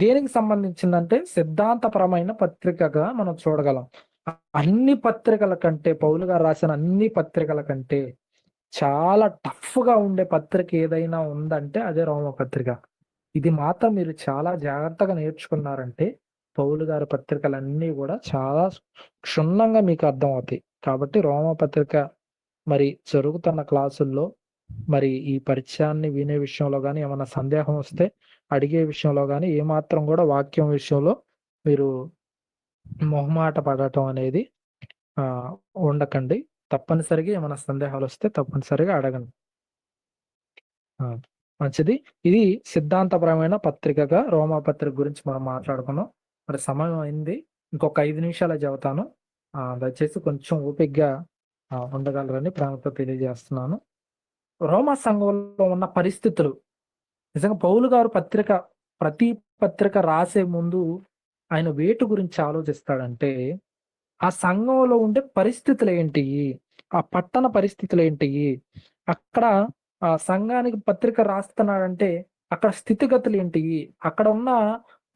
దేనికి సంబంధించిందంటే సిద్ధాంతపరమైన పత్రికగా మనం చూడగలం. అన్ని పత్రికల కంటే, పౌలు గారు రాసిన అన్ని పత్రికల కంటే చాలా టఫ్ గా ఉండే పత్రిక ఏదైనా ఉందంటే అదే రోమా పత్రిక. ఇది మాత్రం మీరు చాలా జాగ్రత్తగా నేర్చుకున్నారంటే పౌలు గారి పత్రికలన్నీ కూడా చాలా క్షుణ్ణంగా మీకు అర్థం అవుతాయి. కాబట్టి రోమపత్రిక మరి జరుగుతున్న క్లాసుల్లో మరి ఈ పరిచయాన్ని వినే విషయంలో కానీ ఏమైనా సందేహం వస్తే అడిగే విషయంలో కానీ ఏమాత్రం కూడా వాక్యం విషయంలో మీరు మొహమాట పడటం అనేది ఉండకండి. తప్పనిసరిగా ఏమైనా సందేహాలు వస్తే తప్పనిసరిగా అడగండి. మంచిది. ఇది సిద్ధాంతపరమైన పత్రికగా రోమా పత్రిక గురించి మనం మాట్లాడుకున్నాం. మరి సమయం అయింది. ఇంకొక 5 నిమిషాలు చెబుతాను. దయచేసి కొంచెం ఓపికగా ఉండగలరని ప్రేమతో తెలియజేస్తున్నాను. రోమా సంఘంలో ఉన్న పరిస్థితులు నిజంగా పౌలు గారు ప్రతి పత్రిక రాసే ముందు ఆయన వేటి గురించి ఆలోచిస్తాడంటే ఆ సంఘంలో ఉండే పరిస్థితులు ఏంటి, ఆ పట్టణ పరిస్థితులు ఏంటి, అక్కడ ఆ సంఘానికి పత్రిక రాస్తున్నాడంటే అక్కడ స్థితిగతులు ఏంటి, అక్కడ ఉన్న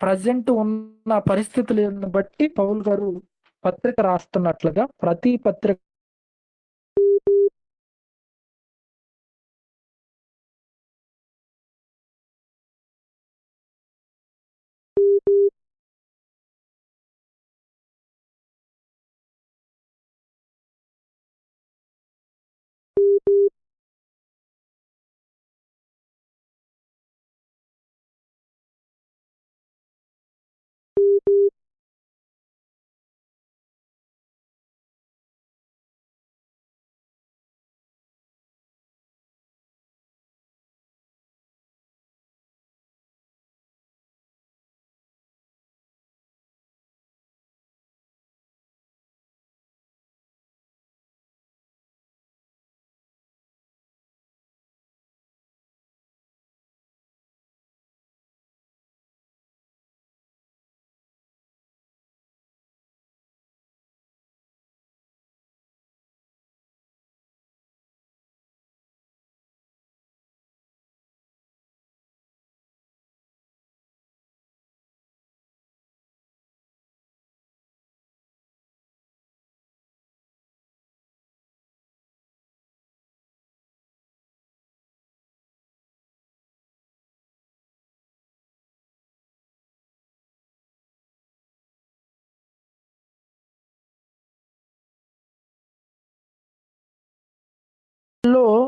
ప్రజెంట్ ఉన్న పరిస్థితులను బట్టి పౌలు గారు పత్రిక రాస్తున్నట్లుగా ప్రతి పత్రిక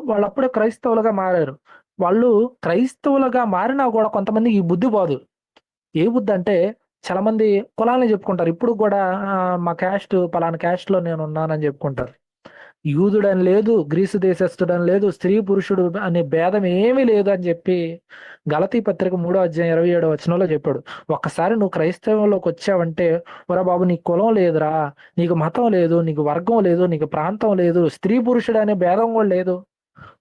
వాళ్ళు అప్పుడే క్రైస్తవులుగా మారారు. వాళ్ళు క్రైస్తవులుగా మారినా కూడా కొంతమంది ఈ బుద్ధి పోదు. ఏ బుద్ధి అంటే చాలా మంది కులాలని చెప్పుకుంటారు. ఇప్పుడు కూడా మా క్యాస్ట్ పలానా క్యాస్ట్ లో నేను ఉన్నానని చెప్పుకుంటారు. యూదుడని లేదు, గ్రీసు దేశస్థుడని లేదు, స్త్రీ పురుషుడు అనే భేదం ఏమీ లేదు అని చెప్పి గలతీ పత్రిక 3:27 చెప్పాడు. ఒక్కసారి నువ్వు క్రైస్తవంలోకి వచ్చావంటే ఒరా బాబు నీకు కులం లేదురా, నీకు మతం లేదు, నీకు వర్గం లేదు, నీకు ప్రాంతం లేదు, స్త్రీ పురుషుడు అనే భేదం కూడా లేదు,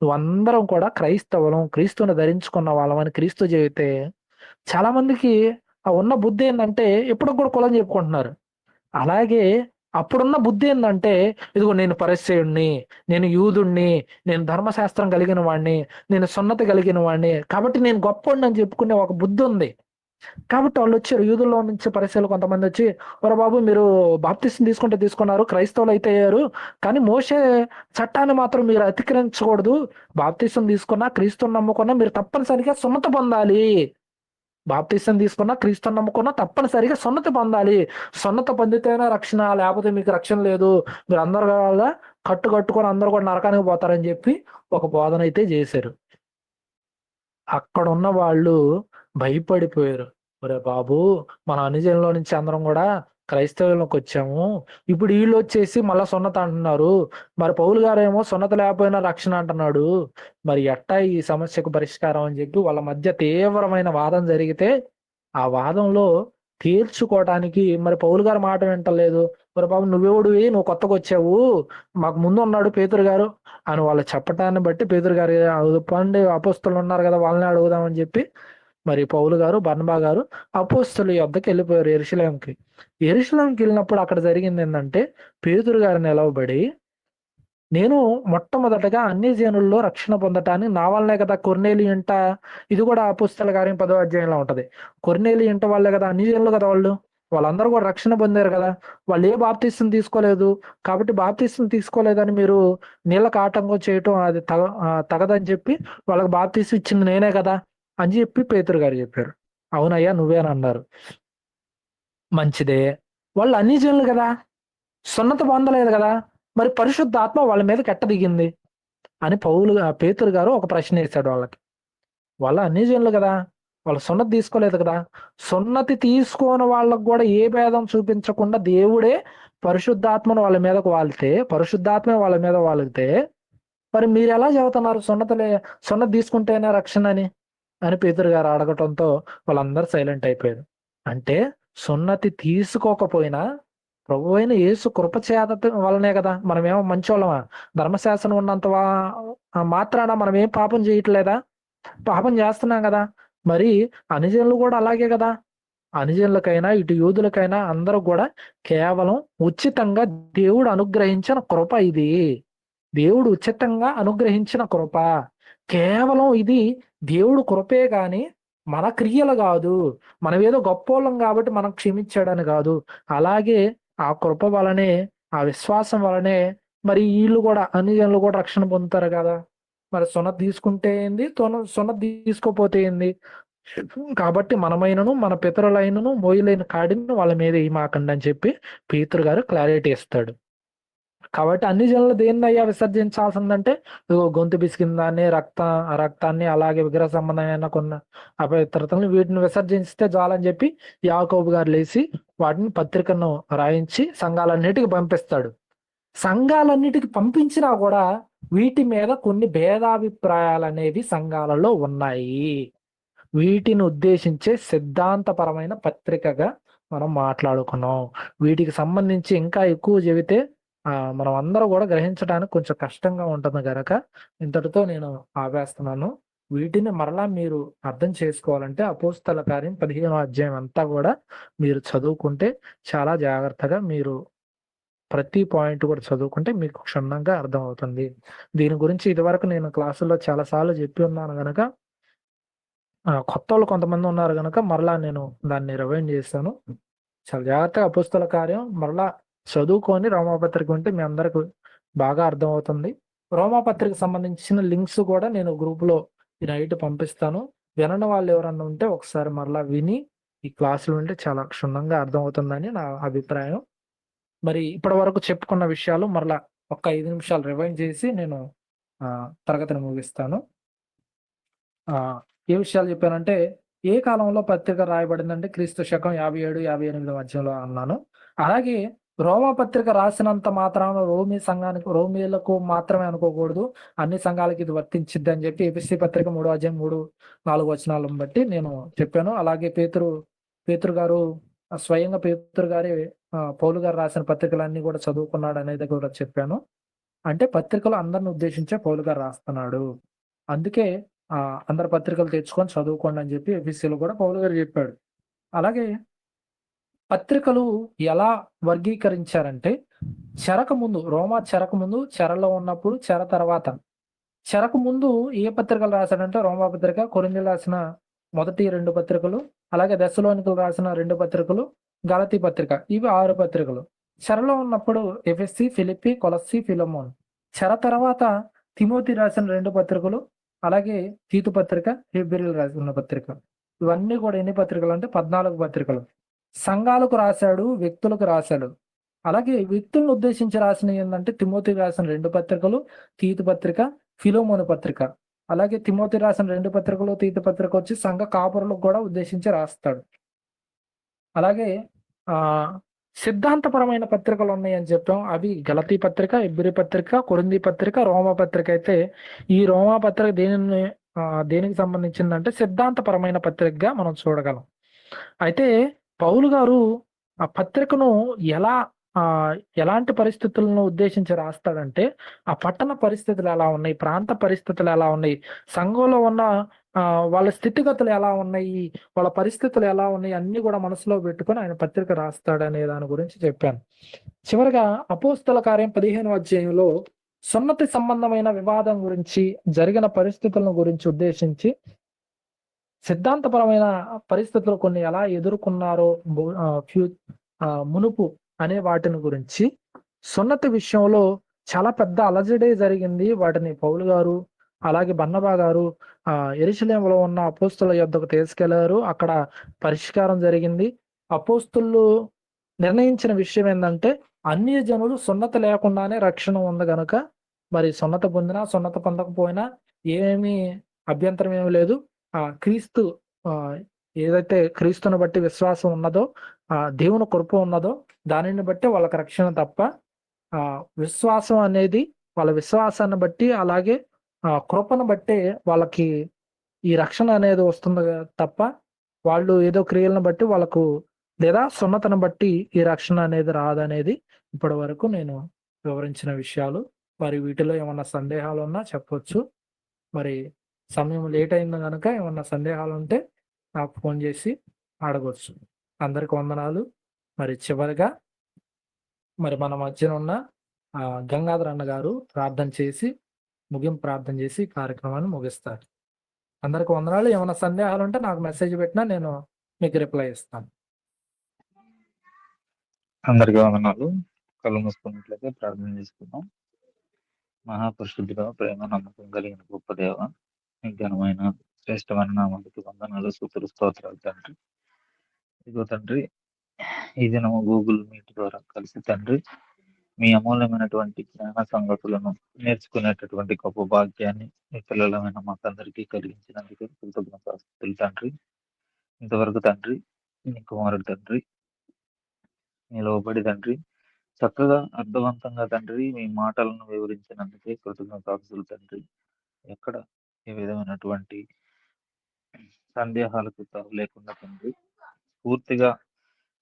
నువ్వందరం కూడా క్రైస్తవులం, క్రీస్తుని ధరించుకున్న వాళ్ళం అని క్రీస్తు చెబితే చాలా మందికి ఆ ఉన్న బుద్ధి ఏంటంటే ఎప్పుడు కూడా కులం చెప్పుకుంటున్నారు. అలాగే అప్పుడున్న బుద్ధి ఏంటంటే ఇదిగో నేను పరిసయ్యుణ్ణి, నేను యూదుణ్ణి, నేను ధర్మశాస్త్రం కలిగిన వాడిని, నేను సున్నతి కలిగిన వాడిని, కాబట్టి నేను గొప్పవాడిని అని చెప్పుకునే ఒక బుద్ధి ఉంది. కాబట్టి వాళ్ళు వచ్చారు, యూదుల్లో నుంచి పరిసయ్యులు కొంతమంది వచ్చి ఒరే బాబు మీరు బాప్తిస్తం తీసుకున్నారు, క్రైస్తవులు అయితే అయ్యారు, కానీ మోషే చట్టాన్ని మాత్రం మీరు అతిక్రమించకూడదు, బాప్తిస్తం తీసుకున్నా క్రీస్తుని నమ్ముకున్నా మీరు తప్పనిసరిగా సున్నతి పొందాలి, బాప్తిస్తం తీసుకున్నా క్రీస్తుని నమ్ముకున్నా తప్పనిసరిగా సున్నతి పొందాలి, సున్నతి పొందితేనే రక్షణ, లేకపోతే మీకు రక్షణ లేదు, మీరు అందరు కూడా కట్టుకొని అందరూ కూడా నరకానికి పోతారని చెప్పి ఒక బోధన అయితే చేశారు. అక్కడ ఉన్న వాళ్ళు భయపడిపోయారు. ఒరే బాబు మన అనుజనులో నుంచి అందరం కూడా క్రైస్తవులకు వచ్చాము, ఇప్పుడు వీళ్ళు వచ్చేసి మళ్ళా సున్నత అంటున్నారు, మరి పౌలు గారేమో సున్నత లేకపోయినా రక్షణ అంటున్నాడు, మరి ఎట్టా ఈ సమస్యకు పరిష్కారం అని చెప్పి వాళ్ళ మధ్య తీవ్రమైన వాదన జరిగితే ఆ వాదంలో తీర్చుకోవటానికి మరి పౌలు గారు మాట వింటలేదు. మరి బాబు నువ్వెవడివి, నువ్వు కొత్తగా వచ్చావు, మాకు ముందు ఉన్నాడు పేతురు గారు అని వాళ్ళు చెప్పటాన్ని బట్టి పేతురు గారు పండి అపోస్తలు ఉన్నారు కదా వాళ్ళని అడుగుదామని చెప్పి మరి పౌలు గారు బర్నబా గారు అపోస్తలు యొద్దకు వెళ్ళిపోయారు యెరూషలేంకి. యెరూషలేంకి వెళ్ళినప్పుడు అక్కడ జరిగింది ఏంటంటే పేతురు గారు నిలవబడి నేను మొట్టమొదటగా అన్ని జనుల్లో రక్షణ పొందటానికి నా వల్లనే కదా కొర్నేలి ఇంట, ఇది కూడా అపోస్తల కార్యం 10వ అధ్యాయంలో ఉంటది, కొర్నేలి ఇంట వాళ్ళే కదా అన్ని జనులు కదా వాళ్ళందరూ కూడా రక్షణ పొందారు కదా, వాళ్ళు ఏ బాప్తిస్తం తీసుకోలేదు, కాబట్టి బాప్తిస్తం తీసుకోలేదని మీరు నీళ్ళకి ఆటంకం చేయటం అది తగదని చెప్పి వాళ్ళకి బాప్తిస్తం ఇచ్చింది నేనే కదా అని చెప్పి పేతురు గారు చెప్పారు. అవునయ్యా నువ్వేనన్నారు. మంచిదే. వాళ్ళు అన్ని జనులు కదా, సున్నతి పొందలేదు కదా, మరి పరిశుద్ధాత్మ వాళ్ళ మీదకి ఎట్ట దిగింది అని పేతురు గారు ఒక ప్రశ్న వేశాడు వాళ్ళకి. వాళ్ళ అన్ని జనులు కదా, వాళ్ళు సున్నతి తీసుకోలేదు కదా. సున్నతి తీసుకోని వాళ్ళకు కూడా ఏ భేదం చూపించకుండా దేవుడే పరిశుద్ధాత్మను వాళ్ళ మీదకు వాలితే, పరిశుద్ధాత్మ వాళ్ళ మీద వాలితే, మరి మీరు ఎలా చెబుతున్నారు సున్నతి తీసుకుంటేనే రక్షణ అని పేతురు గారు అడగటంతో వాళ్ళందరూ సైలెంట్ అయిపోయారు. అంటే సున్నతి తీసుకోకపోయినా ప్రభు అయిన యేసు కృపచేత వల్లనే కదా, మనమేమో మంచోళ్ళమా? ధర్మశాస్త్రం ఉన్నంత మాత్రాన మనం ఏం పాపం చేయట్లేదా? పాపం చేస్తున్నాం కదా. మరి అనుజనులు కూడా అలాగే కదా. అనుజనులకైనా ఇటు యూదులకైనా అందరూ కూడా కేవలం ఉచితంగా దేవుడు అనుగ్రహించిన కృప ఇది. దేవుడు ఉచితంగా అనుగ్రహించిన కృప. కేవలం ఇది దేవుడు కృపే గాని మన క్రియలు కాదు. మనం ఏదో గొప్పోళ్ళం కాబట్టి మనం క్షమించాడని కాదు. అలాగే ఆ కృప వలనే, ఆ విశ్వాసం వలనే మరి వీళ్ళు కూడా అన్యజనులు కూడా రక్షణ పొందుతారు కదా. మరి సున్నతి తీసుకుంటే ఏంది, సున్నతి తీసుకోపోతే ఏంది? కాబట్టి మనమైనను మన పితరులైనను మోయలేని కాడిని వాళ్ళ మీద ఏమాకండి అని చెప్పి పేతురు గారు క్లారిటీ ఇస్తాడు. కాబట్టి అన్ని జనులు దేన్నయ్యా విసర్జించాల్సిందంటే, గొంతు పిసికిన దాన్ని, రక్తాన్ని, అలాగే విగ్రహ సంబంధమైన కొన్ని అపవిత్రతలను వీటిని విసర్జిస్తే చాలని చెప్పి యాకోబు గారు లేచి వాటిని పత్రికను రాయించి సంఘాలన్నిటికీ పంపిస్తాడు. సంఘాలన్నిటికీ పంపించినా కూడా వీటి మీద కొన్ని భేదాభిప్రాయాలు అనేవి సంఘాలలో ఉన్నాయి. వీటిని ఉద్దేశించే సిద్ధాంతపరమైన పత్రికగా మనం మాట్లాడుకున్నాం. వీటికి సంబంధించి ఇంకా ఎక్కువ చెబితే మనం అందరూ కూడా గ్రహించడానికి కొంచెం కష్టంగా ఉంటుంది కనుక ఇంతటితో నేను ఆపేస్తున్నాను. వీటిని మరలా మీరు అర్థం చేసుకోవాలంటే అపోస్తల కార్యం 15వ అధ్యాయం అంతా కూడా మీరు చదువుకుంటే చాలా జాగ్రత్తగా మీరు ప్రతి పాయింట్ కూడా చదువుకుంటే మీకు క్షుణ్ణంగా అర్థమవుతుంది. దీని గురించి ఇదివరకు నేను క్లాసుల్లో చాలా సార్లు చెప్పి ఉన్నాను గనక కొత్త వాళ్ళు కొంతమంది ఉన్నారు గనక మరలా నేను దాన్ని రివైండ్ చేస్తాను. చాలా జాగ్రత్తగా అపోస్తల కార్యం మరలా చదువుకొని రోమాపత్రిక ఉంటే మీ అందరికి బాగా అర్థమవుతుంది. రోమాపత్రిక సంబంధించిన లింక్స్ కూడా నేను గ్రూప్లో ఈ నైట్ పంపిస్తాను. వినని వాళ్ళు ఎవరన్నా ఉంటే ఒకసారి మరలా విని ఈ క్లాసులు ఉంటే చాలా క్షుణ్ణంగా అర్థమవుతుందని నా అభిప్రాయం. మరి ఇప్పటి వరకు చెప్పుకున్న విషయాలు మరలా ఒక 5 నిమిషాలు రివైండ్ చేసి నేను తరగతిని ముగిస్తాను. ఏ విషయాలు చెప్పానంటే, ఏ కాలంలో పత్రిక రాయబడిందంటే క్రీస్తు శకం 57-58 మధ్యలో అన్నాను. అలాగే రోమా పత్రిక రాసినంత మాత్రాన రోమీలకు మాత్రమే అనుకోకూడదు, అన్ని సంఘాలకి ఇది వర్తించిద్ది అని చెప్పి ఎఫెసీ పత్రిక 3వ అధ్యాయం 3-4 వచనాలను బట్టి నేను చెప్పాను. అలాగే పేతురు గారు స్వయంగా పేతురు గారే పౌలు గారు రాసిన పత్రికలన్నీ కూడా చదువుకున్నాడు అనేది కూడా చెప్పాను. అంటే పత్రికలు అందరిని ఉద్దేశించే పౌలు గారు రాస్తున్నాడు. అందుకే అందరు పత్రికలు తెచ్చుకొని చదువుకోండి అని చెప్పి ఎఫెసీలో కూడా పౌలు గారు చెప్పాడు. అలాగే పత్రికలు ఎలా వర్గీకరించారంటే, రోమా చెరకు ముందు, చెరలో ఉన్నప్పుడు, చెర తర్వాత. చెరకు ముందు ఏ పత్రికలు రాశాడంటే రోమా పత్రిక, కొరింథీయులకు రాసిన మొదటి 2 పత్రికలు, అలాగే దెస్సలోనికలు రాసిన 2 పత్రికలు, గలతీ పత్రిక, ఇవి 6 పత్రికలు. చెరలో ఉన్నప్పుడు ఎఫెసీ, ఫిలిప్పి, కొలస్సీ, ఫిలమోన్. చెర తర్వాత తిమోతి రాసిన 2 పత్రికలు, అలాగే తీతు పత్రిక, హెబ్రీయులకు రాసిన పత్రిక. ఇవన్నీ కూడా ఎన్ని పత్రికలు అంటే 14 పత్రికలు. సంఘాలకు రాశాడు, వ్యక్తులకు రాశాడు. అలాగే వ్యక్తులను ఉద్దేశించి రాసినవి ఏంటంటే తిమోతి రాసిన 2 పత్రికలు, తీతు పత్రిక, ఫిలోమోను పత్రిక. అలాగే తిమోతి రాసిన 2 పత్రికలు, తీతు పత్రిక వచ్చి సంఘ కాపురులకు కూడా ఉద్దేశించి రాస్తాడు. అలాగే సిద్ధాంతపరమైన పత్రికలు ఉన్నాయని చెప్పాం. అవి గలతీ పత్రిక, ఎబ్రీ పత్రిక, కొరింథీ పత్రిక, రోమా పత్రిక. అయితే ఈ రోమా పత్రిక దేనికి సంబంధించిందంటే సిద్ధాంతపరమైన పత్రికగా మనం చూడగలం. అయితే పౌలు గారు ఆ పత్రికను ఎలాంటి పరిస్థితులను ఉద్దేశించి రాస్తాడంటే, ఆ పట్టణ పరిస్థితులు ఎలా ఉన్నాయి, ప్రాంత పరిస్థితులు ఎలా ఉన్నాయి, సంఘంలో ఉన్న వాళ్ళ స్థితిగతులు ఎలా ఉన్నాయి, వాళ్ళ పరిస్థితులు ఎలా ఉన్నాయి, అన్ని కూడా మనసులో పెట్టుకొని ఆయన పత్రిక రాస్తాడనే దాని గురించి చెప్పాను. చివరిగా అపోస్తల కార్యం 15వ అధ్యాయంలో సున్నతి సంబంధమైన వివాదం గురించి, జరిగిన పరిస్థితులను గురించి ఉద్దేశించి సిద్ధాంతపరమైన పరిస్థితులు కొన్ని ఎలా ఎదుర్కొన్నారో మునుపు అనే వాటిని గురించి, సున్నతి విషయంలో చాలా పెద్ద అలజడే జరిగింది. వాటిని పౌలు గారు అలాగే బర్నబా గారు యెరూషలేములో ఉన్న అపోస్తలుల యొద్దకు తీసుకెళ్లారు. అక్కడ పరిష్కారం జరిగింది. అపోస్తులు నిర్ణయించిన విషయం ఏంటంటే అన్య జనులు సున్నత లేకుండానే రక్షణ ఉంది గనుక మరి సున్నత పొందినా సున్నత పొందకపోయినా ఏమీ అభ్యంతరం ఏమి లేదు. క్రీస్తు ఏదైతే క్రీస్తుని బట్టి విశ్వాసం ఉన్నదో, దేవుని కృప ఉన్నదో దానిని బట్టి వాళ్ళకి రక్షణ తప్ప విశ్వాసం అనేది వాళ్ళ విశ్వాసాన్ని బట్టి, అలాగే కృపను బట్టి వాళ్ళకి ఈ రక్షణ అనేది వస్తుంది తప్ప వాళ్ళు ఏదో క్రియలను బట్టి వాళ్ళకు లేదా సున్నతను బట్టి ఈ రక్షణ అనేది రాదనేది ఇప్పటి వరకు నేను వివరించిన విషయాలు. మరి వీటిలో ఏమన్నా సందేహాలు ఉన్నా చెప్పొచ్చు. మరి సమయం లేట్ అయింది కనుక ఏమన్నా సందేహాలు ఉంటే నాకు ఫోన్ చేసి అడగొచ్చు. అందరికి వందనాలు. మరి చివరిగా మరి మన మధ్యన ఉన్న గంగాధర్ అన్న గారు ప్రార్థన చేసి ముగింపు ప్రార్థన చేసి కార్యక్రమాన్ని ముగిస్తారు. అందరికి వందనాలు. ఏమైనా సందేహాలు ఉంటే నాకు మెసేజ్ పెట్టినా నేను మీకు రిప్లై ఇస్తాను. అందరికీ వందనాలు. కళ్ళు మూసుకున్నట్లయితే ప్రార్థన చేసుకుందాం. మహాపరిశుద్ధుడ, ప్రేమ నమ్మకం కలిగిన గొప్ప దేవ, మీ ఘనమైన శ్రేష్టమైన నామానికి వందనాలు, స్తుతులు, స్తోత్రాలు తండ్రి. ఇదిగో తండ్రి, ఈ దినము గూగుల్ మీట్ ద్వారా కలిసి తండ్రి మీ అమూల్యమైనటువంటి జ్ఞాన సంగతులను నేర్చుకునేటటువంటి గొప్ప భాగ్యాన్ని మీ పిల్లలమైన మాకందరికీ కలిగించినందుకు కృతజ్ఞతాస్తుతులు తండ్రి. ఇంతవరకు తండ్రి మీ కుమారుడు తండ్రి మీ లోబడి తండ్రి చక్కగా అర్థవంతంగా తండ్రి మీ మాటలను వివరించినందుకే కృతజ్ఞతాస్తుతులు తండ్రి. ఎక్కడ ఏ విధమైనటువంటి సందేహాలకు తావు లేకుండా తండ్రి పూర్తిగా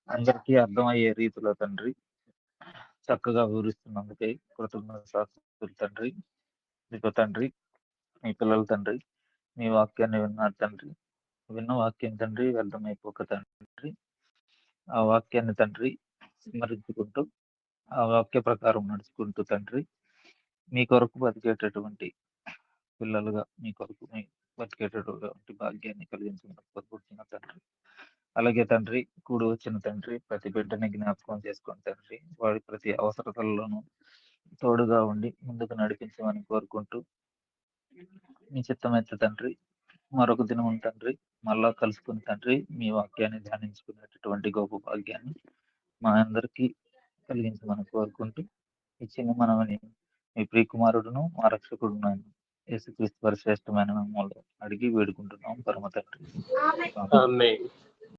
అందరికీ అర్థమయ్యే రీతిలో తండ్రి చక్కగా వివరిస్తున్నందుకే కృతజ్ఞతాస్తుతులు తండ్రి. మీకు తండ్రి మీ పిల్లలు తండ్రి మీ వాక్యాన్ని విన్నారు తండ్రి. విన్న వాక్యం తండ్రి వ్యర్థమైపోక తండ్రి ఆ వాక్యాన్ని తండ్రి స్మరించుకుంటూ ఆ వాక్య ప్రకారం నడుచుకుంటూ తండ్రి మీ కొరకు బతికేటటువంటి పిల్లలుగా మీ కొరకు బతికేటటువంటి భాగ్యాన్ని కలిగించిన తండ్రి. అలాగే తండ్రి కూడి వచ్చిన తండ్రి ప్రతి బిడ్డని జ్ఞాపకం చేసుకుని తండ్రి వాడి ప్రతి అవసరతల్లోనూ తోడుగా ఉండి ముందుకు నడిపించమని కోరుకుంటూ మీ చిత్తమైతే తండ్రి మరొక దినం తండ్రి మళ్ళా కలుసుకుని తండ్రి మీ వాక్యాన్ని ధ్యానించుకునేటటువంటి గొప్ప భాగ్యాన్ని మా అందరికీ కలిగించమని కోరుకుంటూ ఇచ్చిన మనమని మీ ప్రియకుమారుడును మా రక్షకుడును యేసుక్రీస్తు వారి శ్రేష్టమైన నామములో అడిగి వేడుకుంటున్నాం పరమ తండ్రి. ఆమేన్.